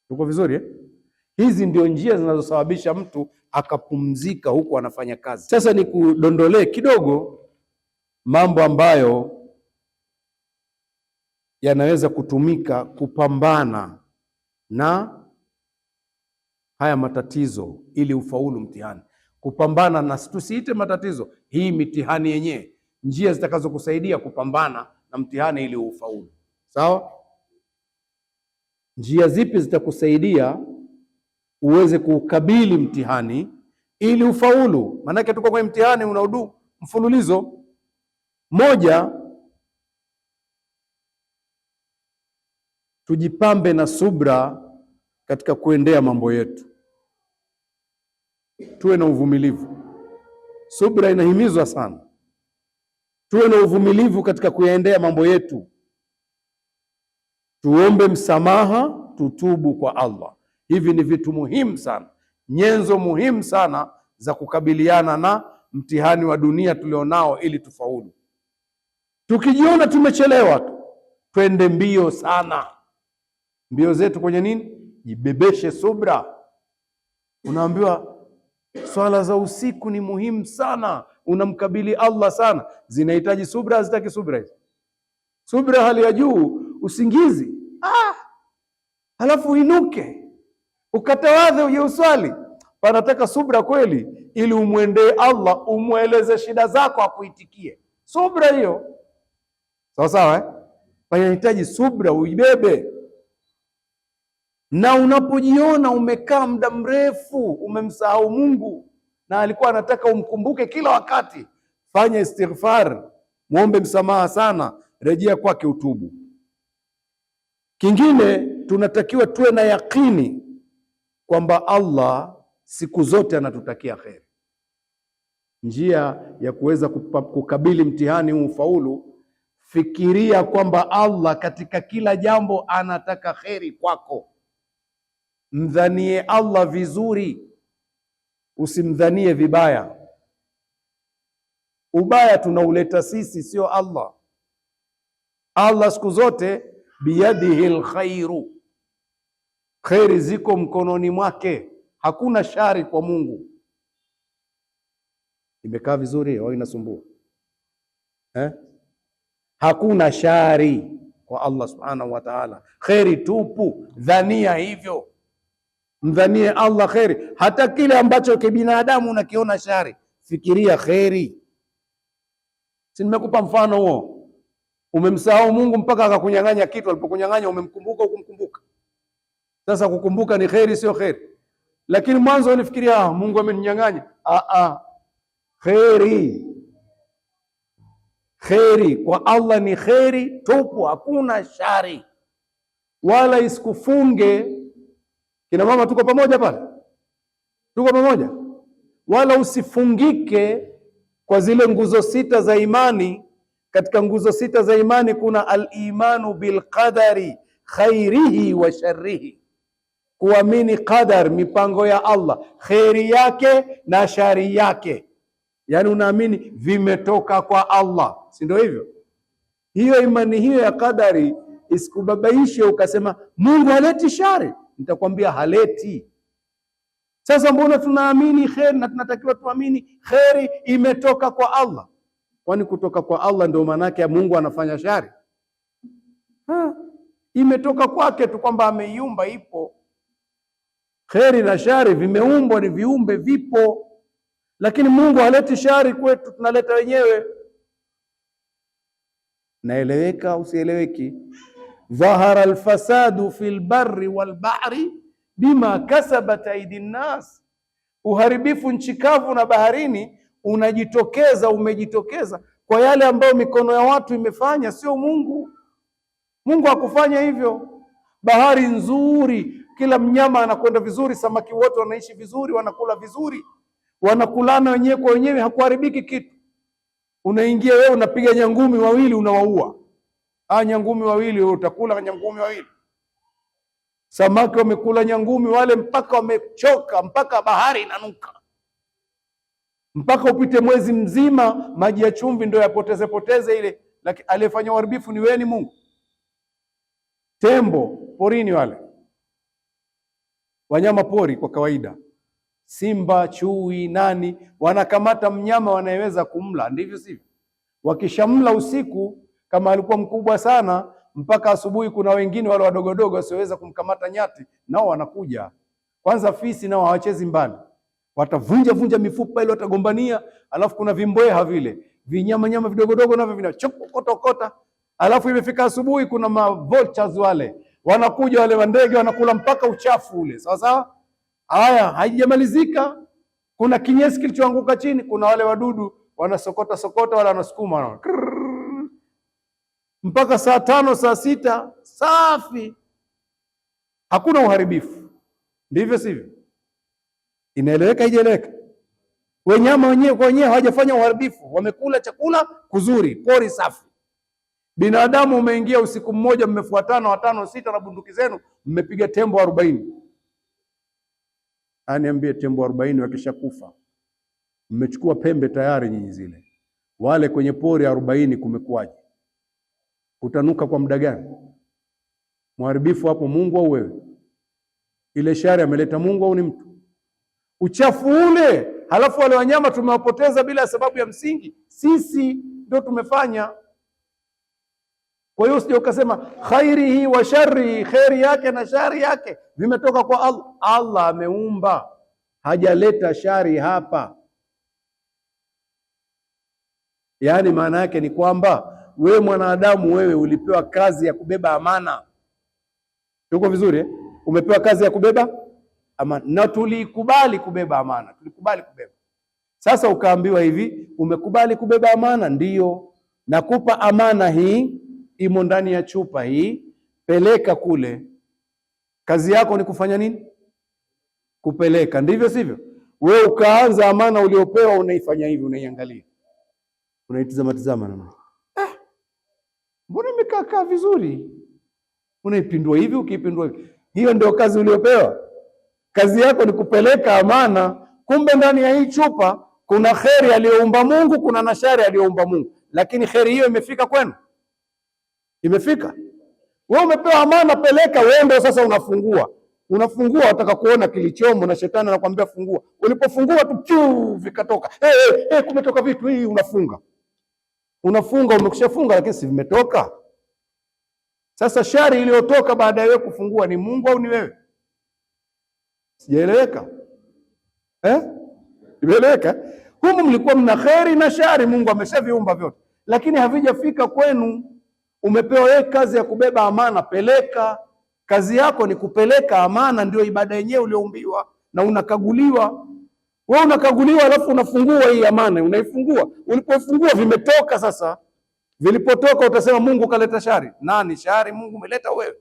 Tuko vizuri eh? Hizi ndio njia zinazosababisha mtu akapumzika huku anafanya kazi. Sasa ni kudondolee kidogo mambo ambayo yanaweza kutumika kupambana na haya matatizo ili ufaulu mtihani. Kupambana na, tusiite matatizo, hii mitihani yenyewe, njia zitakazokusaidia kupambana na mtihani ili ufaulu. Sawa? Njia zipi zitakusaidia uweze kukabili mtihani ili ufaulu? Maanake tuko kwenye mtihani unaudu mfululizo. Moja, tujipambe na subra katika kuendea mambo yetu. Tuwe na uvumilivu. Subra inahimizwa sana. Tuwe na uvumilivu katika kuyaendea mambo yetu. Tuombe msamaha, tutubu kwa Allah. Hivi ni vitu muhimu sana, nyenzo muhimu sana za kukabiliana na mtihani wa dunia tulionao ili tufaulu. Tukijiona tumechelewa tu, twende mbio sana. Mbio zetu kwenye nini? Jibebeshe subra. Unaambiwa swala za usiku ni muhimu sana, unamkabili Allah sana, zinahitaji subra. Hazitaki subra hizo? Subra hali ya juu, usingizi halafu uinuke ukatawadhe uje uswali. Panataka subra kweli, ili umwendee Allah, umweleze shida zako akuitikie. Subra hiyo, sawa sawa, panahitaji subra, uibebe. Na unapojiona umekaa muda mrefu umemsahau Mungu na alikuwa anataka umkumbuke kila wakati, fanya istighfar, muombe msamaha sana, rejea kwake, utubu. Kingine, tunatakiwa tuwe na yakini kwamba Allah siku zote anatutakia kheri. Njia ya kuweza kukabili mtihani huu ufaulu, fikiria kwamba Allah katika kila jambo anataka kheri kwako. Mdhanie Allah vizuri, usimdhanie vibaya. Ubaya tunauleta sisi, sio Allah. Allah siku zote biyadihi alkhairu, kheri ziko mkononi mwake, hakuna shari kwa Mungu. Imekaa vizuri au inasumbua? Hakuna shari kwa Allah subhanahu wa ta'ala, kheri tupu. Dhania hivyo, mdhanie Allah kheri. Hata kile ambacho kibinadamu unakiona shari, fikiria kheri. Si nimekupa mfano huo? Umemsahau Mungu mpaka akakunyang'anya kitu, alipokunyang'anya umemkumbuka, ukumkumbuka. Sasa kukumbuka ni kheri, sio kheri? Lakini mwanzo ulifikiria Mungu ameninyang'anya. Kheri, kheri kwa Allah ni kheri tupu, hakuna shari. Wala isikufunge. Kina mama tuko pamoja pale? Tuko pamoja? Wala usifungike kwa zile nguzo sita za imani. Katika nguzo sita za imani kuna al-imanu bilqadari khairihi wa sharrihi, kuamini qadar, mipango ya Allah, kheri yake na shari yake. Yaani unaamini vimetoka kwa Allah, si ndio hivyo? Hiyo imani hiyo ya qadari isikubabaishe ukasema Mungu haleti shari. Nitakwambia haleti. Sasa mbona tunaamini kheri na tunatakiwa tuamini kheri imetoka kwa Allah? Kwani kutoka kwa Allah ndio maana yake Mungu anafanya shari? Imetoka kwake tu, kwamba ameiumba, ipo. Kheri na shari vimeumbwa, ni viumbe, vipo. Lakini Mungu haleti shari kwetu, tunaleta wenyewe. Naeleweka usieleweki? Dhahara alfasadu fil barri wal bahri bima kasabat aidin nas, uharibifu nchi kavu na baharini umejitokeza kwa yale ambayo mikono ya watu imefanya, sio Mungu. Mungu hakufanya hivyo. Bahari nzuri, kila mnyama anakwenda vizuri, samaki wote wanaishi vizuri, wanakula vizuri, wanakulana wenyewe kwa wenyewe, hakuharibiki kitu. Unaingia wewe unapiga nyangumi wawili unawaua. Nyangumi wawili utakula nyangumi wawili. Samaki wamekula nyangumi wale mpaka wamechoka, mpaka bahari inanuka. Mpaka upite mwezi mzima maji ya chumvi ndio yapoteze ile, lakini aliyefanya uharibifu ni wewe, ni Mungu. Tembo porini, wale wanyama pori kwa kawaida, simba, chui, nani, wanakamata mnyama wanayeweza kumla, ndivyo sivyo? Wakishamla usiku, kama alikuwa mkubwa sana, mpaka asubuhi kuna wengine wale wadogodogo wasioweza kumkamata nyati, nao wanakuja Kwanza fisi nao hawachezi mbali, watavunja mifupa ile, watagombania. Alafu kuna vimbweha vile vinyama vidogodogo navyo vinachokotokota. Alafu imefika asubuhi, kuna vultures wale wanakuja, wale wandege wanakula mpaka uchafu ule, sawa sawa. Haya, haijamalizika, kuna kinyesi kilichoanguka chini, kuna wale wadudu wanasokota wala wanasukuma mpaka saa 5 saa 6 safi, hakuna uharibifu. Ndivyo sivyo? Inaeleweka? Haijaeleweka? Wanyama wenyewe kwa wenyewe hawajafanya uharibifu, wamekula chakula kuzuri, pori safi. Binadamu umeingia usiku mmoja, mmefuatana 5 6 na bunduki zenu, mmepiga tembo 40. Aniambie, tembo 40 wakishakufa, mmechukua pembe tayari nyinyi zile, wale kwenye pori 40 kumekuwaje? Utanuka kwa muda gani? Mharibifu hapo Mungu au wewe? Ile shari ameleta Mungu au ni mtu? Uchafu ule, halafu wale wanyama tumewapoteza bila sababu ya msingi, sisi ndio tumefanya. Kwa hiyo usije ukasema khairihi wa sharrihi, khairi yake na shari yake vimetoka kwa Allah. Allah ameumba, hajaleta shari hapa. Yaani maana yake ni kwamba wewe mwanadamu, wewe ulipewa kazi ya kubeba amana. Tuko vizuri eh? Umepewa kazi ya kubeba amana, na tulikubali kubeba amana, tulikubali kubeba. Sasa ukaambiwa hivi, umekubali kubeba amana, ndiyo nakupa amana hii, imo ndani ya chupa hii, peleka kule. Kazi yako ni kufanya nini? Kupeleka, ndivyo sivyo? Wewe ukaanza amana uliopewa, unaifanya hivi, unaiangalia, unaitazama na mbona imekaa vizuri, unaipindua hivi, ukipindua hivi. Hiyo ndio kazi uliopewa. Kazi yako ni kupeleka amana. Kumbe ndani ya hii chupa kuna kheri aliyoumba Mungu, kuna na shari aliyoumba Mungu, lakini kheri hiyo imefika kwenu? Imefika? Wewe umepewa amana, peleka. Wewe ndio sasa unafungua, wataka kuona kilichomo, na shetani anakuambia fungua. Ulipofungua tu vikatoka, kumetoka vitu, hii unafunga, umekishafunga, lakini si vimetoka. Sasa shari iliyotoka baada ya wewe kufungua ni Mungu au ni wewe? Sijaeleweka Imeeleweka? Humu mlikuwa mna kheri na shari, Mungu ameshaviumba vyote, lakini havijafika kwenu. Umepewa wewe kazi ya kubeba amana, peleka. Kazi yako ni kupeleka amana, ndio ibada yenyewe ulioumbiwa, na unakaguliwa. Wewe unakaguliwa, alafu unafungua hii amana, unaifungua. Ulipofungua vimetoka. Sasa vilipotoka utasema Mungu kaleta shari. Nani shari? Mungu umeleta wewe?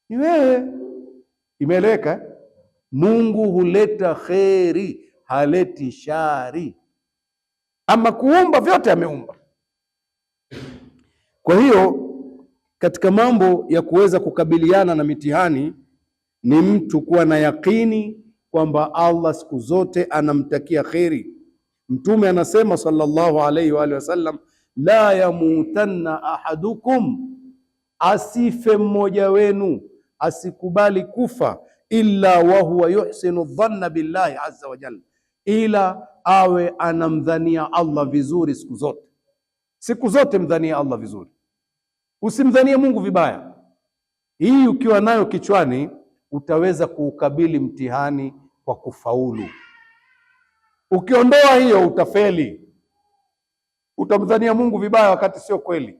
Ni wewe. Imeeleweka? Mungu huleta kheri, haleti shari. Ama kuumba, vyote ameumba. Kwa hiyo katika mambo ya kuweza kukabiliana na mitihani ni mtu kuwa na yakini kwamba Allah siku zote anamtakia kheri. Mtume anasema sallallahu alayhi wa alihi wasallam, la yamutanna ahadukum, asife mmoja wenu, asikubali kufa, illa wa huwa yuhsinu dhanna billahi azza wa jalla, ila awe anamdhania Allah vizuri siku zote. Siku zote mdhania Allah vizuri, usimdhanie Mungu vibaya. Hii ukiwa nayo kichwani, utaweza kuukabili mtihani kwa kufaulu. Ukiondoa hiyo, utafeli. Utamdhania Mungu vibaya wakati sio kweli.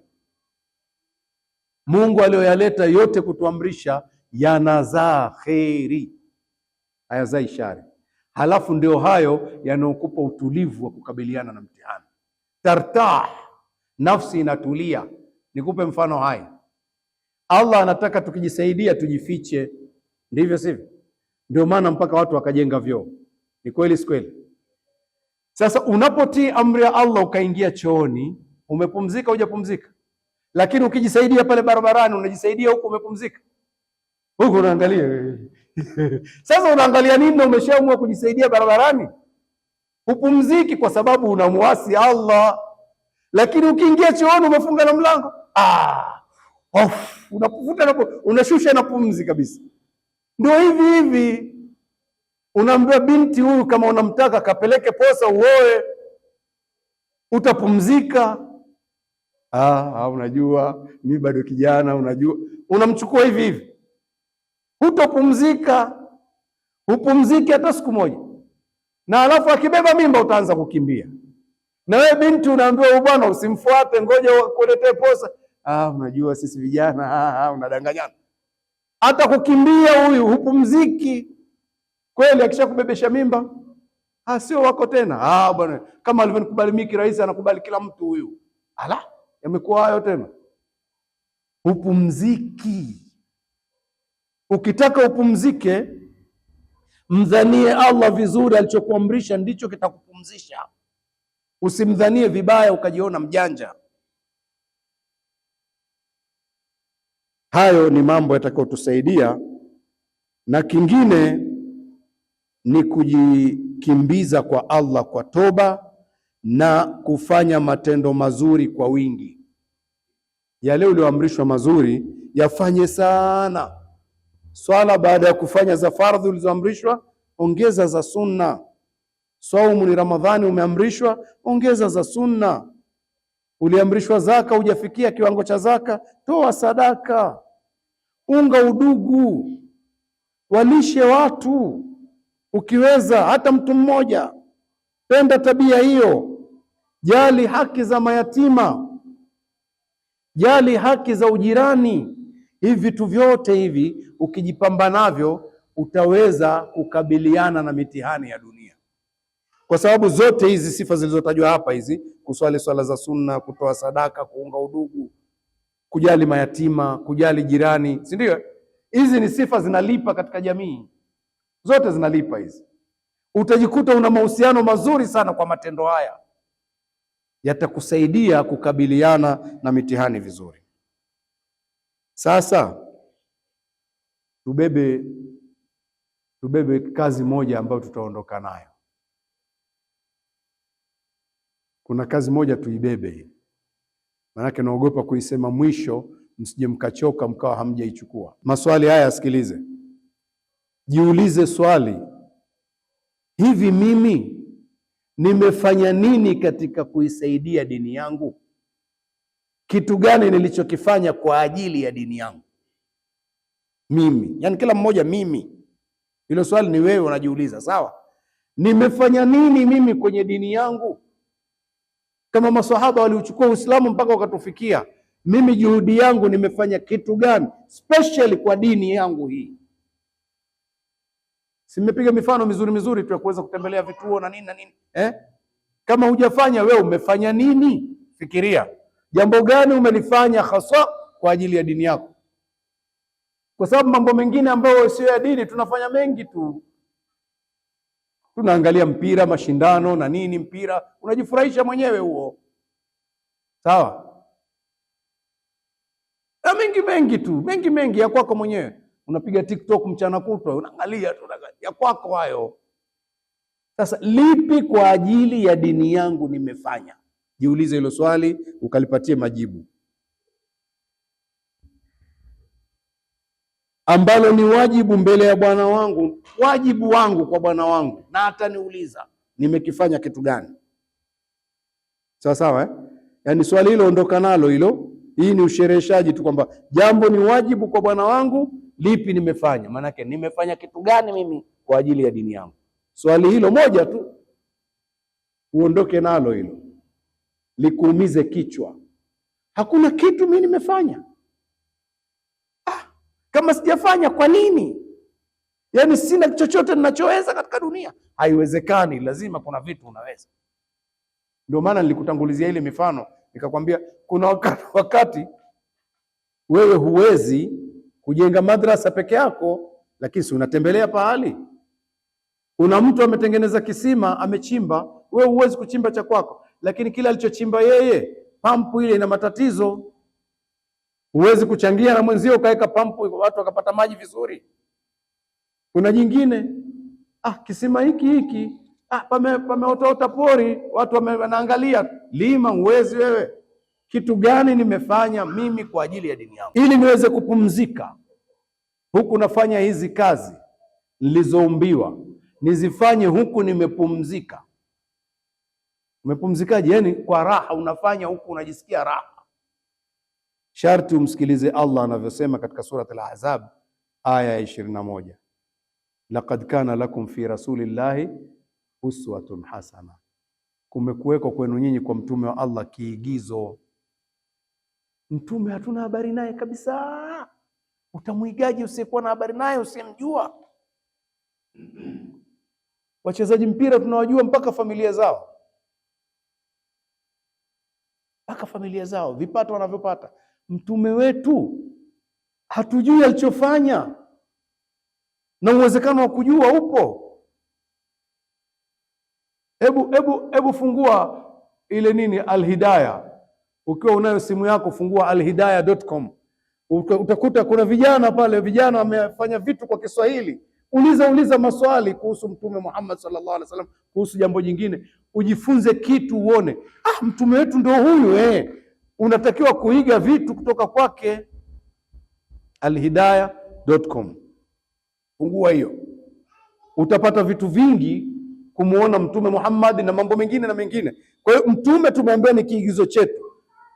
Mungu aliyoyaleta yote kutuamrisha yanazaa kheri, hayazai shari. Halafu ndio hayo yanayokupa utulivu wa kukabiliana na mtihani. Tartah, nafsi inatulia. Nikupe mfano hai. Allah anataka tukijisaidia tujifiche, ndivyo sivyo? Ndio maana mpaka watu wakajenga vyoo. Ni kweli si kweli? Sasa unapotii amri ya Allah ukaingia chooni, umepumzika hujapumzika? Lakini ukijisaidia pale barabarani, unajisaidia huko, umepumzika? Huko unaangalia. Sasa unaangalia nini na umeshaamua kujisaidia barabarani? Upumziki kwa sababu unamuasi Allah. Lakini ukiingia chooni umefunga na mlango, unapufuta, unashusha na pumzi kabisa. Ndio hivi unaambia binti huyu, kama unamtaka kapeleke posa uoe, utapumzika. Unajua mimi bado kijana, unajua, unamchukua hivi, hutapumzika. hupumziki hata siku moja, na alafu akibeba mimba utaanza kukimbia. Na wewe binti unaambiwa bwana usimfuate, ngoja kuletee posa. Unajua sisi vijana, unadanganyana. Hata kukimbia huyu hupumziki. Kweli akishakubebesha mimba, sio wako tena. Bwana kama alivyonikubali mimi rais anakubali kila mtu huyu. Yamekuwa hayo tena. Hupumziki. Ukitaka upumzike, mdhanie Allah vizuri, alichokuamrisha ndicho kitakupumzisha. Usimdhanie vibaya ukajiona mjanja. Hayo ni mambo yatakayotusaidia, na kingine ni kujikimbiza kwa Allah kwa toba na kufanya matendo mazuri kwa wingi. Yale ulioamrishwa mazuri yafanye sana. Swala baada ya kufanya za fardhi ulizoamrishwa, ongeza za sunna. Saumu ni Ramadhani umeamrishwa, ongeza za sunna. Uliamrishwa zaka, hujafikia kiwango cha zaka, toa sadaka. Unga udugu, walishe watu ukiweza, hata mtu mmoja. Penda tabia hiyo. Jali haki za mayatima, jali haki za ujirani. Hivi vitu vyote hivi ukijipamba navyo, utaweza kukabiliana na mitihani ya dunia, kwa sababu zote hizi sifa zilizotajwa hapa hizi, kuswali swala za sunna, kutoa sadaka, kuunga udugu, kujali mayatima, kujali jirani, si ndio? Hizi ni sifa zinalipa katika jamii, zote zinalipa hizi. Utajikuta una mahusiano mazuri sana kwa matendo haya, yatakusaidia kukabiliana na mitihani vizuri. Sasa tubebe kazi moja ambayo tutaondoka nayo. Kuna kazi moja tuibebe hii, maanake naogopa kuisema mwisho, msije mkachoka mkawa hamjaichukua. Maswali haya sikilize, jiulize swali, hivi mimi nimefanya nini katika kuisaidia dini yangu? Kitu gani nilichokifanya kwa ajili ya dini yangu mimi? Yaani kila mmoja mimi. Hilo swali ni wewe unajiuliza, sawa? Nimefanya nini mimi kwenye dini yangu? Kama maswahaba waliuchukua Uislamu mpaka wakatufikia, mimi juhudi yangu nimefanya kitu gani special kwa dini yangu hii? Simepiga mifano mizuri tu ya kuweza kutembelea vituo na nini na nini. Kama hujafanya, wewe umefanya nini? Fikiria. Jambo gani umelifanya hasa kwa ajili ya dini yako? Kwa sababu mambo mengine ambayo sio ya dini tunafanya mengi tu. Tunaangalia mpira, mashindano na nini, mpira unajifurahisha mwenyewe huo, sawa? Na mengi ya kwako mwenyewe. Unapiga TikTok mchana kutwa, unaangalia tu ya kwako hayo. Sasa lipi kwa ajili ya dini yangu nimefanya? Jiulize hilo swali, ukalipatie majibu, ambalo ni wajibu mbele ya Bwana wangu, wajibu wangu kwa Bwana wangu, na ataniuliza nimekifanya kitu gani. Sawa sawa, Yaani swali hilo ondoka nalo hilo. Hii ni ushereheshaji tu kwamba jambo ni wajibu kwa Bwana wangu, lipi nimefanya? Maanake nimefanya kitu gani mimi kwa ajili ya dini yangu? Swali hilo moja tu uondoke nalo hilo, likuumize kichwa. Hakuna kitu mimi nimefanya. Kama sijafanya kwa nini? Yaani sina chochote ninachoweza katika dunia? Haiwezekani, lazima kuna vitu unaweza. Ndio maana nilikutangulizia ile mifano nikakwambia kuna wakati wewe huwezi kujenga madrasa peke yako, lakini si unatembelea pahali. Kuna mtu ametengeneza kisima, amechimba, wewe huwezi kuchimba cha kwako, lakini kila alichochimba yeye, pampu ile ina matatizo. Huwezi kuchangia na mwenzio ukaweka pampu watu wakapata maji vizuri. Kuna jingine, kisima hiki pameota pori, watu wanaangalia, lima. Huwezi wewe. Kitu gani nimefanya mimi kwa ajili ya dini yangu ili niweze kupumzika huku nafanya hizi kazi nilizoumbiwa nizifanye huku nimepumzika? Umepumzikaje? Yani kwa raha unafanya huku unajisikia raha. Sharti umsikilize Allah anavyosema katika Surat Al-Ahzab aya ya 21, laqad kana lakum fi rasulillahi uswatun hasana, kumekuweko kwenu nyinyi kwa mtume wa Allah kiigizo. Mtume hatuna habari naye kabisa, utamwigaje usiyekuwa na habari naye, usiyemjua? Wachezaji mpira tunawajua mpaka familia zao, vipato wanavyopata. Mtume wetu hatujui alichofanya, na uwezekano wa kujua upo. Hebu fungua ile nini, Alhidaya. Ukiwa unayo simu yako, fungua alhidaya.com. Utakuta kuna vijana pale, vijana wamefanya vitu kwa Kiswahili. Uliza maswali kuhusu Mtume Muhammad sallallahu alaihi wasallam, kuhusu jambo jingine, ujifunze kitu, uone mtume wetu ndio huyu. Unatakiwa kuiga vitu kutoka kwake. Alhidaya.com, fungua hiyo, utapata vitu vingi kumuona Mtume Muhammad na mambo mengine na mengine. Kwa hiyo mtume tumeambiwa ni kiigizo chetu.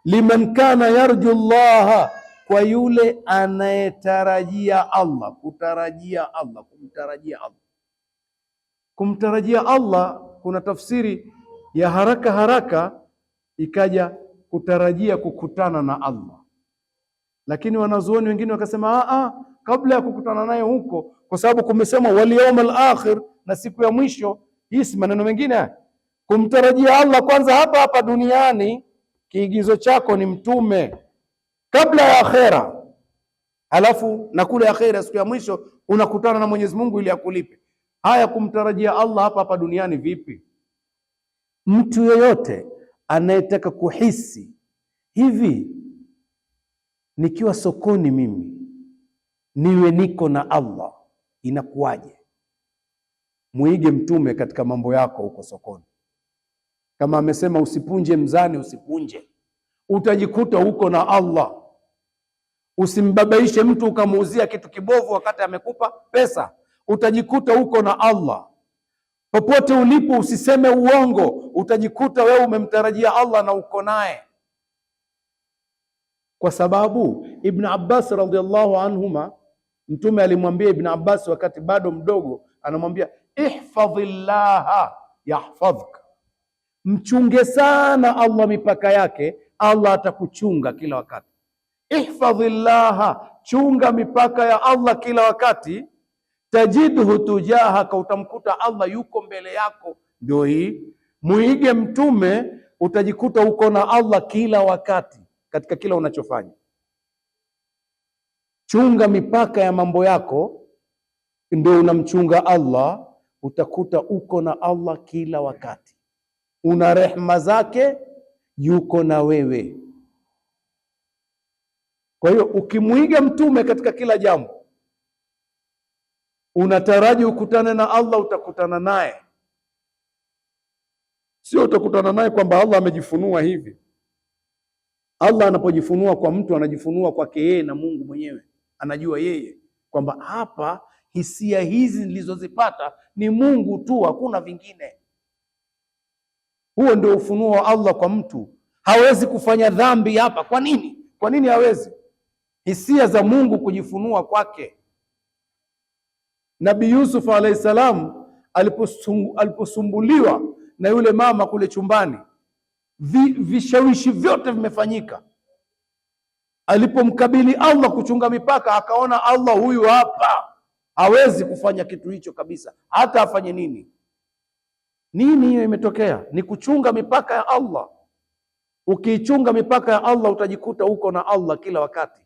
Liman kana yarju Allah, kwa yule anayetarajia Allah. Kumtarajia Allah kuna tafsiri ya haraka ikaja kutarajia kukutana na Allah, lakini wanazuoni wengine wakasema kabla ya kukutana naye huko, kwa sababu kumesema wal yawmal akhir, na siku ya mwisho. Hii si maneno mengine. Kumtarajia Allah kwanza hapa duniani, kiigizo chako ni mtume kabla ya akhera, alafu na kule akhera, siku ya mwisho unakutana na Mwenyezi Mungu ili akulipe. Haya, kumtarajia Allah hapa duniani vipi? Mtu yeyote anayetaka kuhisi hivi, nikiwa sokoni mimi niwe niko na Allah, inakuwaje? Muige mtume katika mambo yako huko sokoni. Kama amesema usipunje mzani, usipunje, utajikuta huko na Allah. Usimbabaishe mtu ukamuuzia kitu kibovu wakati amekupa pesa, utajikuta huko na Allah. Popote ulipo usiseme uongo, utajikuta wewe umemtarajia Allah na uko naye. Kwa sababu Ibn Abbas radhiallahu anhuma, mtume alimwambia Ibn Abbas wakati bado mdogo, anamwambia ihfadhillaha yahfadhka, mchunge sana Allah mipaka yake, Allah atakuchunga kila wakati. Ihfadhillaha, chunga mipaka ya Allah kila wakati. Tajidhu tujahaka, utamkuta Allah yuko mbele yako. Ndio hii, muige mtume, utajikuta uko na Allah kila wakati katika kila unachofanya. Chunga mipaka ya mambo yako, ndio unamchunga Allah, utakuta uko na Allah kila wakati. Una rehema zake, yuko na wewe. Kwa hiyo ukimuiga mtume katika kila jambo, unataraji ukutane na Allah, utakutana naye. Sio utakutana naye kwamba Allah amejifunua hivi. Allah anapojifunua kwa mtu, anajifunua kwake yeye na Mungu mwenyewe. Anajua yeye kwamba hapa hisia hizi nilizozipata ni Mungu tu, hakuna vingine. Huo ndio ufunuo wa Allah kwa mtu. Hawezi kufanya dhambi hapa. Kwa nini? Kwa nini hawezi? Hisia za Mungu kujifunua kwake. Nabii Yusuf alayhi salam aliposumbuliwa na yule mama kule chumbani, vishawishi vyote vimefanyika. Alipomkabili Allah kuchunga mipaka, akaona Allah huyu hapa hawezi kufanya kitu hicho kabisa, hata afanye nini. Nini hiyo imetokea? Ni kuchunga mipaka ya Allah. Ukiichunga mipaka ya Allah, utajikuta uko na Allah kila wakati.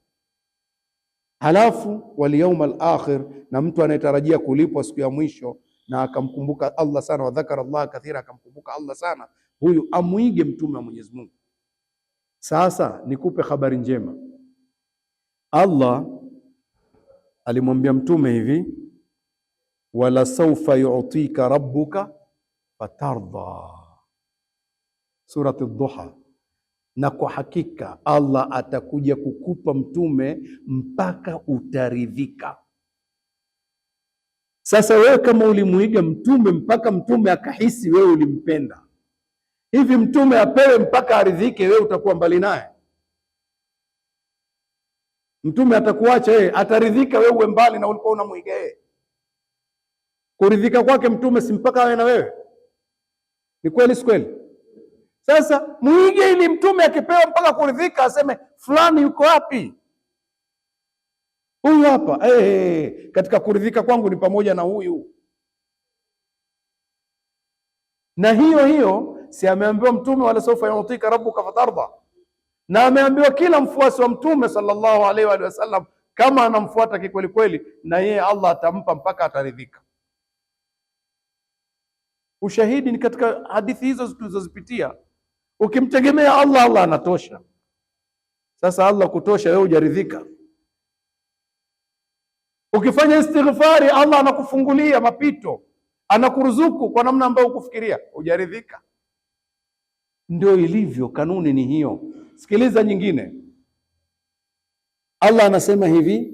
Halafu wal yawmal akhir, na mtu anayetarajia kulipwa siku ya mwisho na akamkumbuka Allah sana, wa dhakara Allah kathira, akamkumbuka Allah sana, huyu amuige mtume wa Mwenyezi Mungu. Sasa nikupe habari njema. Allah alimwambia mtume hivi, wala sawfa yu'tika rabbuka fatarda, surati Ad-Duha. Na kwa hakika Allah atakuja kukupa mtume mpaka utaridhika. Sasa wewe kama ulimuiga mtume mpaka mtume akahisi wewe ulimpenda, hivi mtume apewe mpaka aridhike, wewe utakuwa mbali naye? Mtume atakuacha yeye, ataridhika wewe uwe mbali na ulikuwa unamuiga yeye? Kuridhika kwake mtume si mpaka awe na wewe? Ni kweli si kweli? Sasa muige, ili mtume akipewa mpaka kuridhika aseme fulani yuko wapi? Huyu hapa. Katika kuridhika kwangu ni pamoja na huyu. Na hiyo hiyo si ameambiwa mtume, wala sawfa yutika rabbuka fatarda, na ameambiwa kila mfuasi wa mtume sallallahu alaihi wa sallam, kama anamfuata kikweli kweli, na yeye Allah atampa mpaka ataridhika. Ushahidi ni katika hadithi hizo tulizozipitia. Ukimtegemea Allah, Allah anatosha. Sasa Allah kutosha, wewe hujaridhika. Ukifanya istighfari, Allah anakufungulia mapito, anakuruzuku kwa namna ambayo hukufikiria, hujaridhika. Ndio ilivyo, kanuni ni hiyo. Sikiliza nyingine, Allah anasema hivi: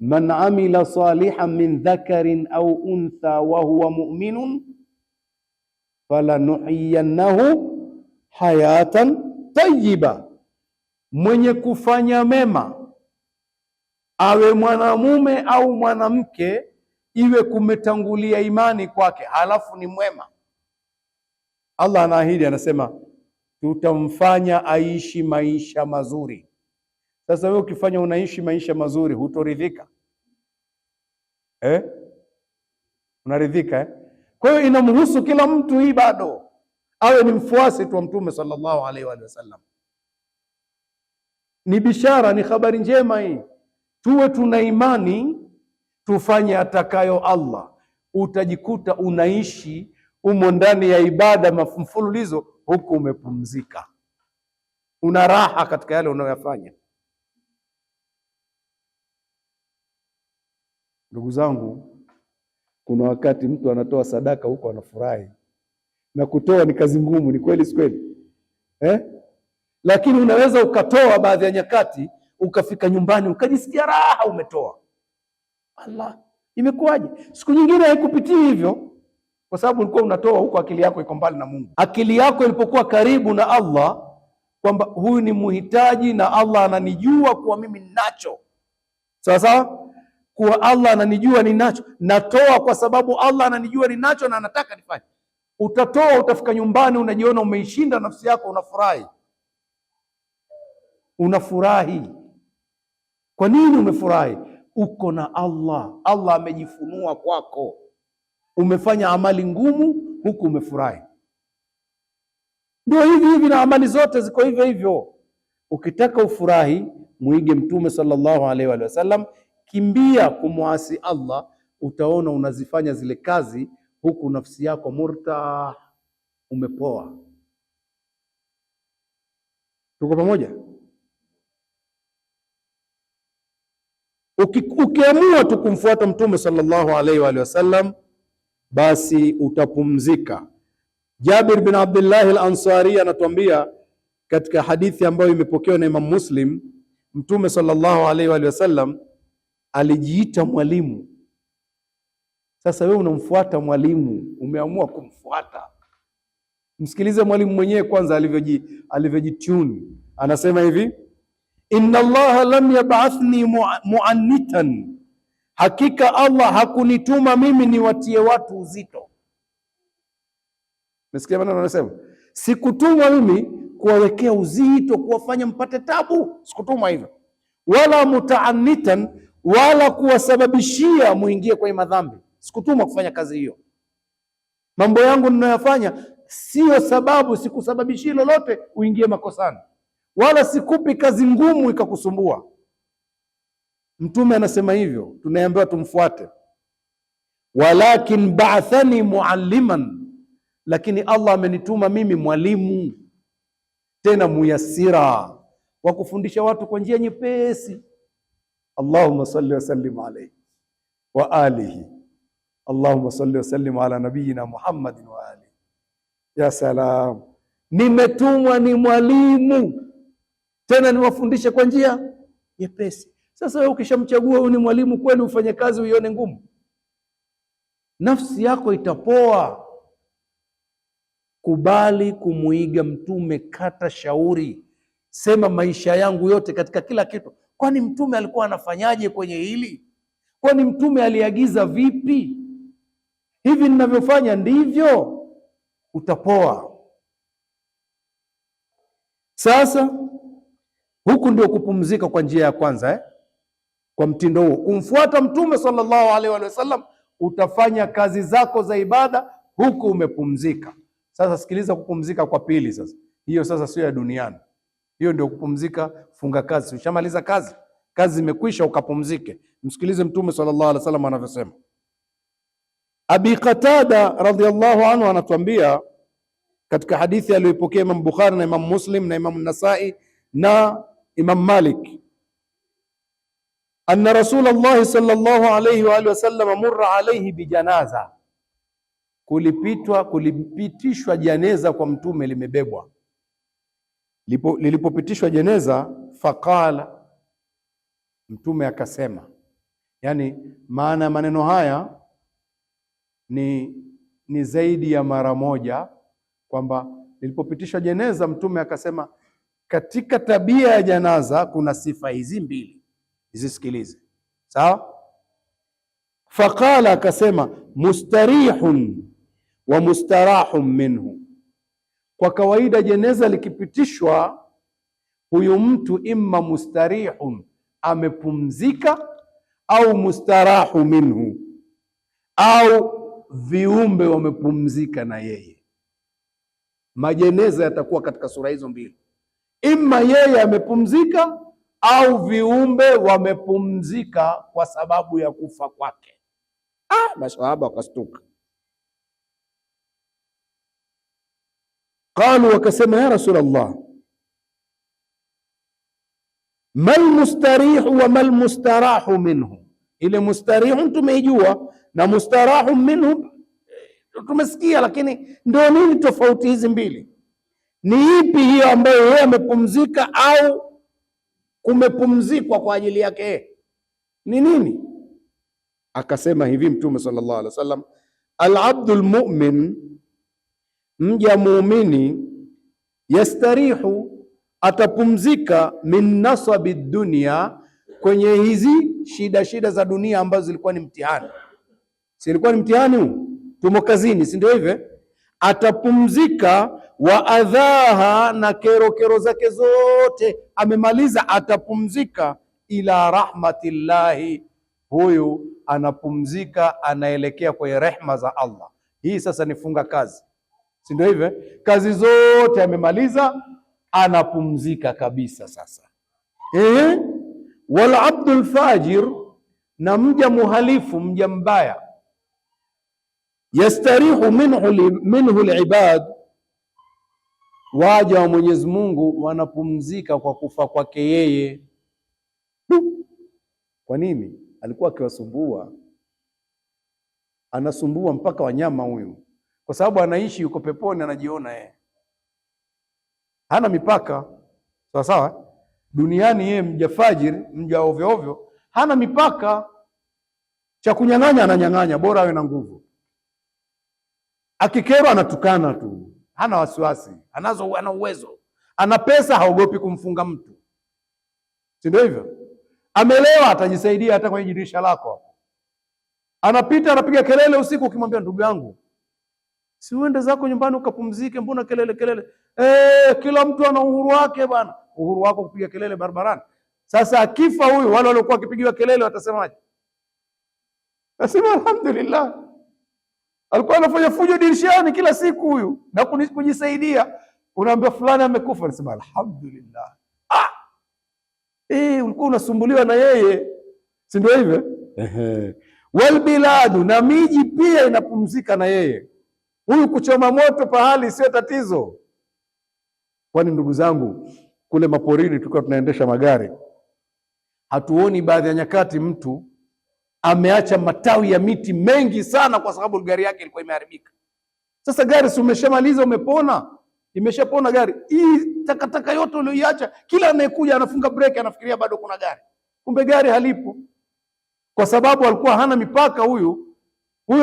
man amila salihan min dhakarin au untha wa huwa mu'minun falanuhyiyannahu hayatan tayyiba, mwenye kufanya mema, awe mwanamume au mwanamke, iwe kumetangulia imani kwake, halafu ni mwema, Allah anaahidi, anasema tutamfanya aishi maisha mazuri. Sasa wewe ukifanya unaishi maisha mazuri, hutoridhika? Unaridhika? Kwa hiyo inamhusu kila mtu hii, bado awe ni mfuasi tu wa mtume sallallahu alaihi wa sallam. Ni bishara, ni habari njema hii. Tuwe tuna imani, tufanye atakayo Allah. Utajikuta unaishi umo ndani ya ibada mfululizo, huku umepumzika, una raha katika yale unayoyafanya. Ndugu zangu, kuna wakati mtu anatoa sadaka huko anafurahi, na kutoa ni kazi ngumu. Ni kweli si kweli? Lakini unaweza ukatoa baadhi ya nyakati, ukafika nyumbani ukajisikia raha, umetoa. Allah, imekuwaje? Siku nyingine haikupitii hivyo, kwa sababu ulikuwa unatoa huko, akili yako iko mbali na Mungu. Akili yako ilipokuwa karibu na Allah, kwamba huyu ni muhitaji na Allah ananijua kuwa mimi ninacho, sawa sawa, kuwa Allah ananijua ninacho, natoa kwa sababu Allah ananijua ninacho na anataka nifanye. Utatoa, utafika nyumbani unajiona umeishinda nafsi yako, unafurahi. Unafurahi. Kwa nini umefurahi? Uko na Allah, Allah amejifunua kwako. Umefanya amali ngumu, huku umefurahi. Ndio hivi hivi na amali zote ziko hivyo hivyo. Ukitaka ufurahi, muige mtume sallallahu alaihi wa sallam, kimbia kumwasi Allah, utaona unazifanya zile kazi huku nafsi yako murtah, umepoa. Tuko pamoja? Ukiamua tu kumfuata mtume sallallahu alaihi wa sallam, basi utapumzika. Jabir bin Abdullah al-Ansari anatuambia katika hadithi ambayo imepokewa na Imam Muslim, mtume sallallahu alaihi wa sallam alijiita mwalimu. Sasa wewe unamfuata mwalimu, umeamua kumfuata. Msikilize mwalimu mwenyewe kwanza alivyojitune. Anasema hivi: inna Allaha lam yab'athni mu'annitan, hakika Allah hakunituma mimi niwatie watu uzito. Msikia maneno anasema, sikutumwa mimi kuwawekea uzito, kuwafanya mpate tabu, sikutumwa hivyo. Wala mutaannitan, wala kuwasababishia muingie kwenye madhambi, sikutumwa kufanya kazi hiyo. Mambo yangu ninayoyafanya sio sababu, sikusababishii lolote uingie makosani, wala sikupi kazi ngumu ikakusumbua. Mtume anasema hivyo, tunaambiwa tumfuate. Walakin ba'athani mualliman, lakini Allah amenituma mimi mwalimu, tena muyassira, wa kufundisha watu kwa njia nyepesi. Allahumma salli wa sallim alayhi wa alihi. Allahumma salli wa sallim ala nabiyina Muhammadin wa alihi. Ya salam, nimetumwa ni mwalimu, tena niwafundishe kwa njia nyepesi. Sasa wewe ukishamchagua huyu ni mwalimu kweli, ufanye kazi uione ngumu, nafsi yako itapoa. Kubali kumuiga mtume, kata shauri, sema maisha yangu yote katika kila kitu. Kwani mtume alikuwa anafanyaje kwenye hili? Kwani mtume aliagiza vipi? hivi ninavyofanya ndivyo, utapoa. Sasa huku ndio kupumzika kwa njia ya kwanza kwa mtindo huo, kumfuata Mtume sallallahu alaihi wasallam, utafanya kazi zako za ibada huku umepumzika. Sasa sikiliza kupumzika kwa pili sasa. Hiyo sasa sio ya duniani. Hiyo ndio kupumzika, funga kazi. Ushamaliza kazi, kazi zimekwisha, ukapumzike. Msikilize Mtume sallallahu alaihi wasallam anavyosema. Abi Qatada radhiallahu anhu anatuambia katika hadithi aliyopokea Imam Bukhari na Imam Muslim na Imam Nasai na Imam Malik, anna Rasulullah sallallahu alayhi wa alihi wasallam murra alayhi bijanaza, kulipitishwa jeneza kwa Mtume, limebebwa. Lilipopitishwa jeneza, faqala, Mtume akasema. Yani maana ya maneno haya ni zaidi ya mara moja, kwamba lilipopitishwa jeneza Mtume akasema, katika tabia ya janaza kuna sifa hizi mbili, zisikilize. Sawa? Faqala, akasema, mustarihun wa mustarahun minhu. Kwa kawaida jeneza likipitishwa, huyu mtu imma mustarihun, amepumzika, au mustarahu minhu, au viumbe wamepumzika na yeye. Majeneza yatakuwa katika sura hizo mbili, imma yeye amepumzika au viumbe wamepumzika kwa sababu ya kufa kwake. Masahaba wakastuka. Qalu, wakasema, ya Rasulullah, mal mustarihu wa mal mustarahu minhu. Ile mustarihu tumeijua na mustarahu minhu tumesikia, lakini ndio nini tofauti hizi mbili? Ni ipi hiyo ambayo yeye amepumzika au kumepumzikwa kwa ajili yake? Ni nini? Akasema hivi Mtume sallallahu alaihi wasallam, al-abdul mu'min, mja muumini, yastarihu, atapumzika, min nasabi dunya, kwenye hizi shida za dunia ambazo zilikuwa ni mtihani. Si ilikuwa ni mtihani huu? Tumo kazini, si ndio hivyo? Atapumzika, wa adhaha, na kero zake zote amemaliza, atapumzika, ila rahmatillahi, huyu anapumzika, anaelekea kwenye rehma za Allah. Hii sasa ni funga kazi, si ndio hivyo? Kazi zote amemaliza, anapumzika kabisa sasa. Wal abdul fajir, na mja muhalifu, mja mbaya, yastarihu minhu alibad, waja wa Mwenyezi Mungu wanapumzika kwa kufa kwake yeye. Kwa nini? Alikuwa akiwasumbua, anasumbua mpaka wanyama huyu, kwa sababu anaishi, yuko peponi, anajiona yeye hana mipaka. Sawa sawa. Duniani yeye mja fajiri, mja ovyo ovyo, hana mipaka. Cha kunyang'anya ananyang'anya, bora awe na nguvu. Akikerwa anatukana tu, hana wasiwasi, ana uwezo, ana pesa, haogopi kumfunga mtu, si ndio hivyo? Amelewa, atajisaidia hata kwenye dirisha lako. Anapita, anapiga kelele usiku, ukimwambia ndugu yangu, si uende zako nyumbani ukapumzike, mbona kelele? Kila mtu ana uhuru wake bwana. Uhuru wako kupiga kelele barabarani? Sasa akifa huyu, wale waliokuwa wakipigiwa kelele watasemaje? Nasema alhamdulillah, alikuwa anafanya fujo dirishani kila siku huyu na kujisaidia. Unaambia fulani amekufa, nasema alhamdulillah. Ulikuwa unasumbuliwa na yeye, si ndio hivyo? Wal biladu, na miji pia inapumzika na yeye. Huyu kuchoma moto pahali sio tatizo. Kwani ndugu zangu, kule maporini tulikuwa tunaendesha magari, hatuoni baadhi ya nyakati mtu ameacha matawi ya miti mengi sana kwa sababu gari yake ilikuwa imeharibika. Sasa gari si umeshamaliza, umepona, imeshapona gari. Hii takataka yote uliyoiacha, kila anayekuja anafunga breki, anafikiria bado kuna gari, kumbe gari halipo, kwa sababu alikuwa hana mipaka huyu.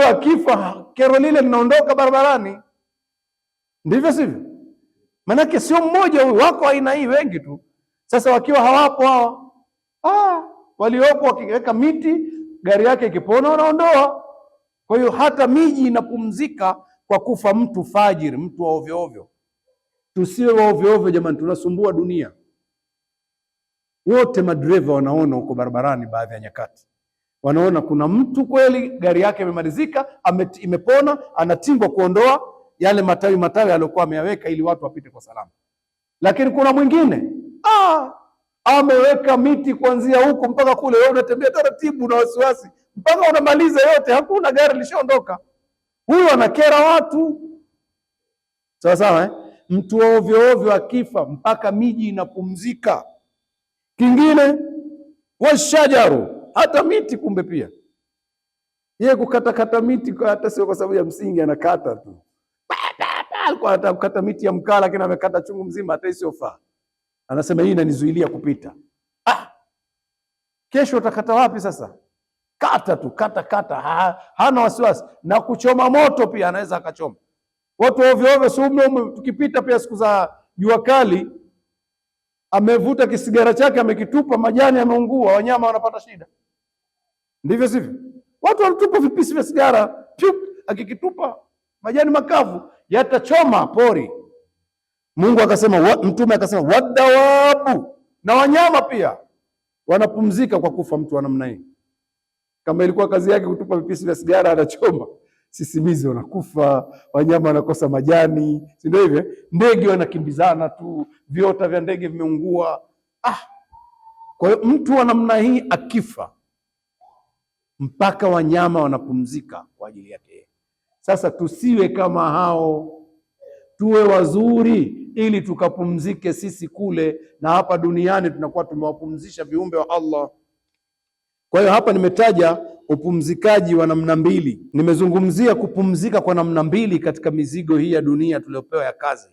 Akifa, kero lile linaondoka barabarani. Ndivyo sivyo? Manake sio mmoja huyu, wako aina hii wengi tu. Sasa wakiwa hawapo hawa, waliopo wakiweka miti, gari yake ikipona wanaondoa. Kwa hiyo hata miji inapumzika kwa kufa mtu fajiri, mtu wa ovyo ovyo. Tusiwe wa ovyo ovyo jamani, tunasumbua dunia. Wote madereva wanaona huko barabarani, baadhi ya nyakati wanaona kuna mtu kweli gari yake imemalizika, imepona, anatingwa kuondoa yale matawi aliyokuwa ameyaweka ili watu wapite kwa salama. Lakini kuna mwingine ameweka miti kuanzia huko mpaka kule, wewe unatembea taratibu na wasiwasi mpaka unamaliza yote, hakuna gari lishaondoka. Huyo anakera watu. Sawa sawa, Mtu ovyo ovyo akifa mpaka miji inapumzika. Kingine washajaru, hata miti kumbe pia. Yeye kukata miti hata sio kwa sababu ya msingi, anakata tu. Alikuwa anataka kukata miti ya mkaa, lakini amekata chungu mzima, hata isiyofaa. Anasema hii inanizuilia kupita. Kesho utakata wapi sasa? Kata tu, kata. Hana wasiwasi. Na kuchoma moto pia anaweza akachoma. Watu ovyo ovyo sumu, tukipita pia siku za jua kali, amevuta kisigara chake amekitupa, majani yameungua, wanyama wanapata shida. Ndivyo sivyo? Watu wanatupa vipisi vya sigara, akikitupa majani makavu yatachoma pori. Mungu akasema, Mtume akasema wadawabu, na wanyama pia wanapumzika kwa kufa mtu wa namna hii. Kama ilikuwa kazi yake kutupa vipisi vya sigara, anachoma, sisimizi wanakufa, wanyama wanakosa majani, si ndio hivyo? Ndege wanakimbizana tu, viota vya ndege vimeungua. Kwa hiyo mtu wa namna hii akifa, mpaka wanyama wanapumzika kwa ajili yake. Sasa tusiwe kama hao, tuwe wazuri ili tukapumzike sisi kule, na hapa duniani tunakuwa tumewapumzisha viumbe wa Allah. Kwa hiyo hapa nimetaja upumzikaji wa namna mbili. Nimezungumzia kupumzika kwa namna mbili katika mizigo hii ya dunia tuliopewa ya kazi.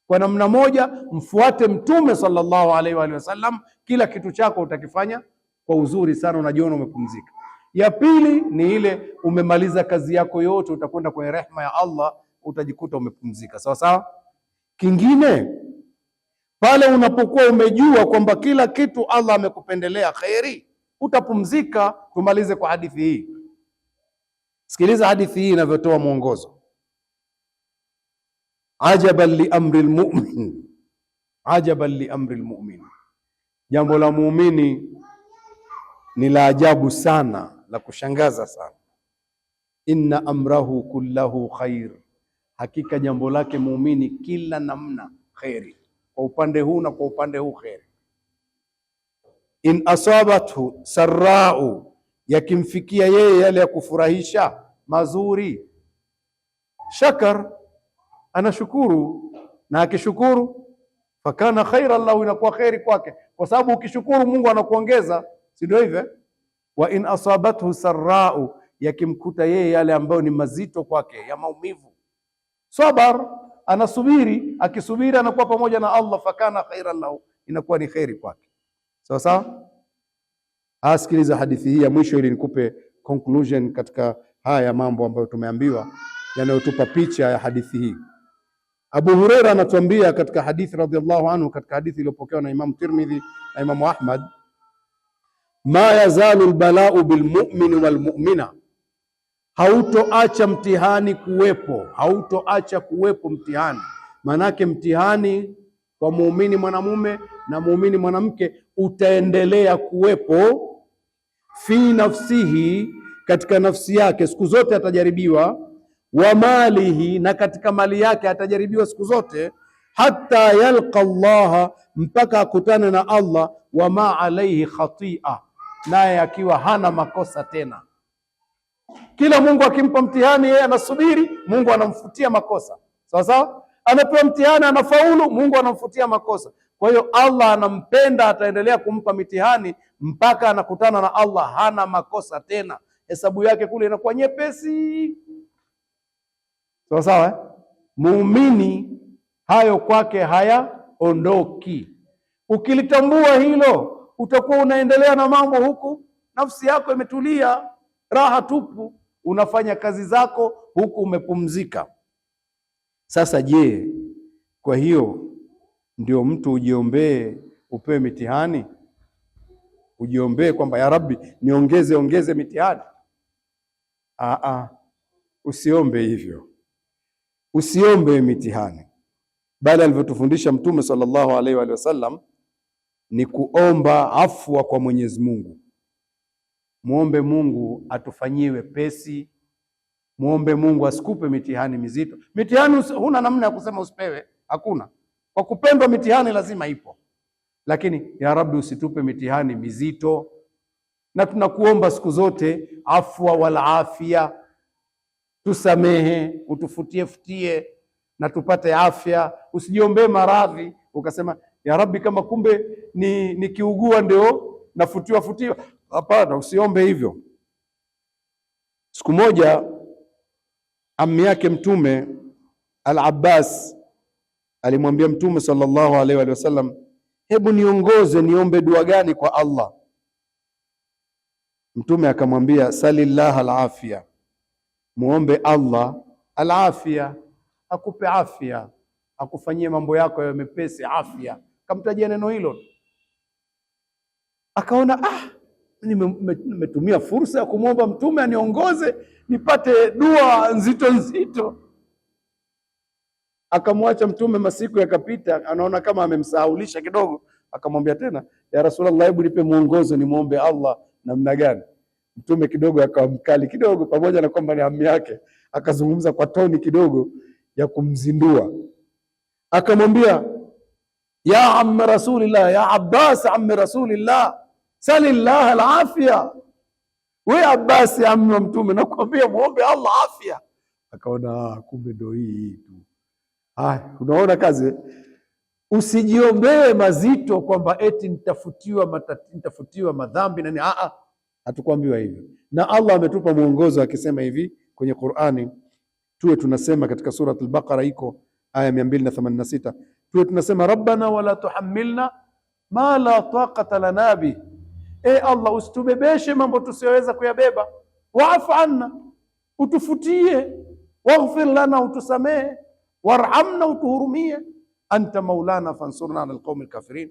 Kwa namna moja, mfuate Mtume sallallahu alaihi wa sallam, kila kitu chako utakifanya kwa uzuri sana, unajiona umepumzika. Ya pili ni ile umemaliza kazi yako yote, utakwenda kwenye rehema ya Allah, utajikuta umepumzika. Sawa sawa. Kingine, pale unapokuwa umejua kwamba kila kitu Allah amekupendelea kheri, utapumzika. Tumalize kwa hadithi hii. Sikiliza hadithi hii inavyotoa mwongozo. Ajaban li amri almu'min, ajaban li amri almu'min, jambo la muumini ni la ajabu sana, la kushangaza sana. Inna amrahu kullahu khair, hakika jambo lake muumini kila namna khairi, kwa upande huu na kwa upande huu khairi. In asabathu sarrau, yakimfikia yeye yale ya kufurahisha mazuri, shakar, anashukuru, na akishukuru fakana khairan lahu, inakuwa khairi kwake, kwa sababu ukishukuru Mungu anakuongeza, si ndio hivyo? Wa in asabathu sarrau, yakimkuta yeye yale ambayo ni mazito kwake ya maumivu, sabar, anasubiri, akisubiri anakuwa pamoja na Allah, fakana khairan lahu, inakuwa ni khairi kwake. Sawa sawa. Sikiliza hadithi hii ya mwisho ili nikupe conclusion katika haya mambo ambayo tumeambiwa yanayotupa picha ya hadithi hii. Abu Huraira anatuambia katika hadithi radhiallahu anhu, katika hadithi iliyopokewa na Imam Tirmidhi na Imam Ahmad, ma yazalu albalau bilmu'mini walmu'mina, hautoacha mtihani kuwepo, hautoacha kuwepo mtihani. Manake mtihani kwa muumini mwanamume na muumini mwanamke utaendelea kuwepo. Fi nafsihi, katika nafsi yake siku zote atajaribiwa. Wa malihi, na katika mali yake atajaribiwa siku zote. Hatta yalqa Allah, mpaka akutane na Allah. Wa ma alaihi khatia, naye akiwa hana makosa tena. Kila Mungu akimpa mtihani, yeye anasubiri, Mungu anamfutia makosa. Sawa sawa. Anapewa mtihani, anafaulu, Mungu anamfutia makosa. Kwa hiyo Allah anampenda, ataendelea kumpa mitihani mpaka anakutana na Allah, hana makosa tena, hesabu yake kule inakuwa nyepesi. Sawa sawa. Muumini hayo kwake hayaondoki. Ukilitambua hilo, utakuwa unaendelea na mambo huku nafsi yako imetulia, raha tupu, unafanya kazi zako huku umepumzika. Sasa je, kwa hiyo ndio mtu ujiombee upewe mitihani? Ujiombee kwamba ya Rabbi niongeze mitihani? Usiombe hivyo, usiombe mitihani, bali alivyotufundisha Mtume sallallahu alaihi wa sallam ni kuomba afwa kwa Mwenyezi Mungu. Muombe Mungu atufanyie wepesi, muombe Mungu asikupe mitihani mizito. Mitihani huna namna ya kusema usipewe, hakuna. Kwa kupendwa mitihani lazima ipo, lakini ya Rabbi usitupe mitihani mizito. Na tunakuomba siku zote afwa wal afia, tusamehe, utufutie na tupate afya. Usijiombee maradhi ukasema ya Rabbi kama kumbe nikiugua ndio nafutiwa. Hapana, usiombe hivyo. Siku moja ammi yake Mtume Al-Abbas alimwambia Mtume sallallahu alaihi wa sallam, hebu niongoze niombe dua gani kwa Allah? Mtume akamwambia, salillah al-afia, muombe Allah al-afia, akupe afya, akufanyie mambo yako yawe mepesi, afya. Kamtajia neno hilo, akaona nimetumia fursa ya kumwomba Mtume aniongoze nipate dua nzito. Akamwacha Mtume, masiku yakapita, anaona kama amemsahaulisha kidogo, akamwambia tena, ya Rasulullah, hebu nipe mwongozo ni muombe Allah namna gani? Mtume kidogo akawa mkali kidogo, pamoja na kwamba ni ammi yake, akazungumza kwa toni kidogo ya kumzindua. Akamwambia, ya ammi Rasulillah, ya Abbas ammi Rasulillah, salillah al-afia. We Abbas ammi wa Mtume, nakwambia muombe Allah afya. Akaona kumbe ndio hii tu. Unaona kazi. Usijiombee mazito kwamba eti nitafutiwa madhambi na nini. Hatukuambiwa hivyo. Na Allah ametupa mwongozo akisema hivi kwenye Qur'ani, tuwe tunasema katika surat al-Baqara iko aya 286, tuwe tunasema rabbana wala tuhammilna ma la taqata lana bi. Allah, usitubebeshe mambo tusiyoweza kuyabeba. Wa'fu anna, utufutie. Waghfir lana, utusamehe. Warhamna, utuhurumie. Anta maulana fansurna ala alqawmi alkafirin,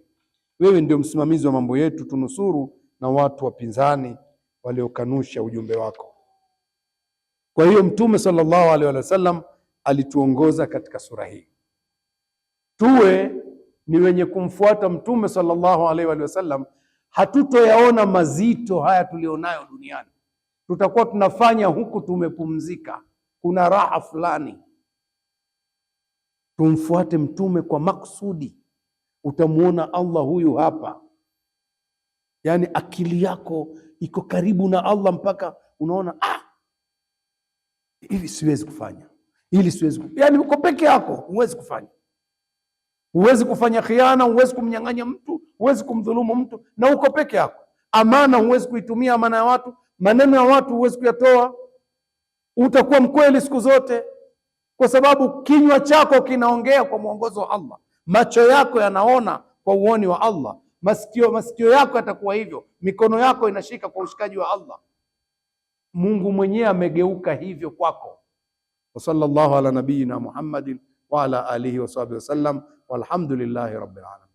wewe ndio msimamizi wa mambo yetu, tunusuru na watu wapinzani waliokanusha ujumbe wako. Kwa hiyo Mtume sallallahu alaihi wa sallam alituongoza katika sura hii, tuwe ni wenye kumfuata Mtume sallallahu alaihi wa sallam. Hatutoyaona mazito haya tulionayo duniani, tutakuwa tunafanya huku tumepumzika, kuna raha fulani. Tumfuate Mtume kwa maksudi, utamuona Allah huyu hapa. Yani akili yako iko karibu na Allah mpaka unaona hivi siwezi kufanya, hili siwezi kufanya. Yani uko peke yako, huwezi kufanya. Huwezi kufanya khiana, huwezi kumnyang'anya mtu, huwezi kumdhulumu mtu, na uko peke yako. Amana huwezi kuitumia, amana ya watu, maneno ya watu huwezi kuyatoa. Utakuwa mkweli siku zote, kwa sababu kinywa chako kinaongea kwa mwongozo wa Allah, macho yako yanaona kwa uoni wa Allah, masikio yako yatakuwa hivyo, mikono yako inashika kwa ushikaji wa Allah. Mungu mwenyewe amegeuka hivyo kwako. Wa sallallahu ala nabiyina Muhammadin wa ala alihi wa sahbihi wasallam, walhamdulillahi rabbil alamin.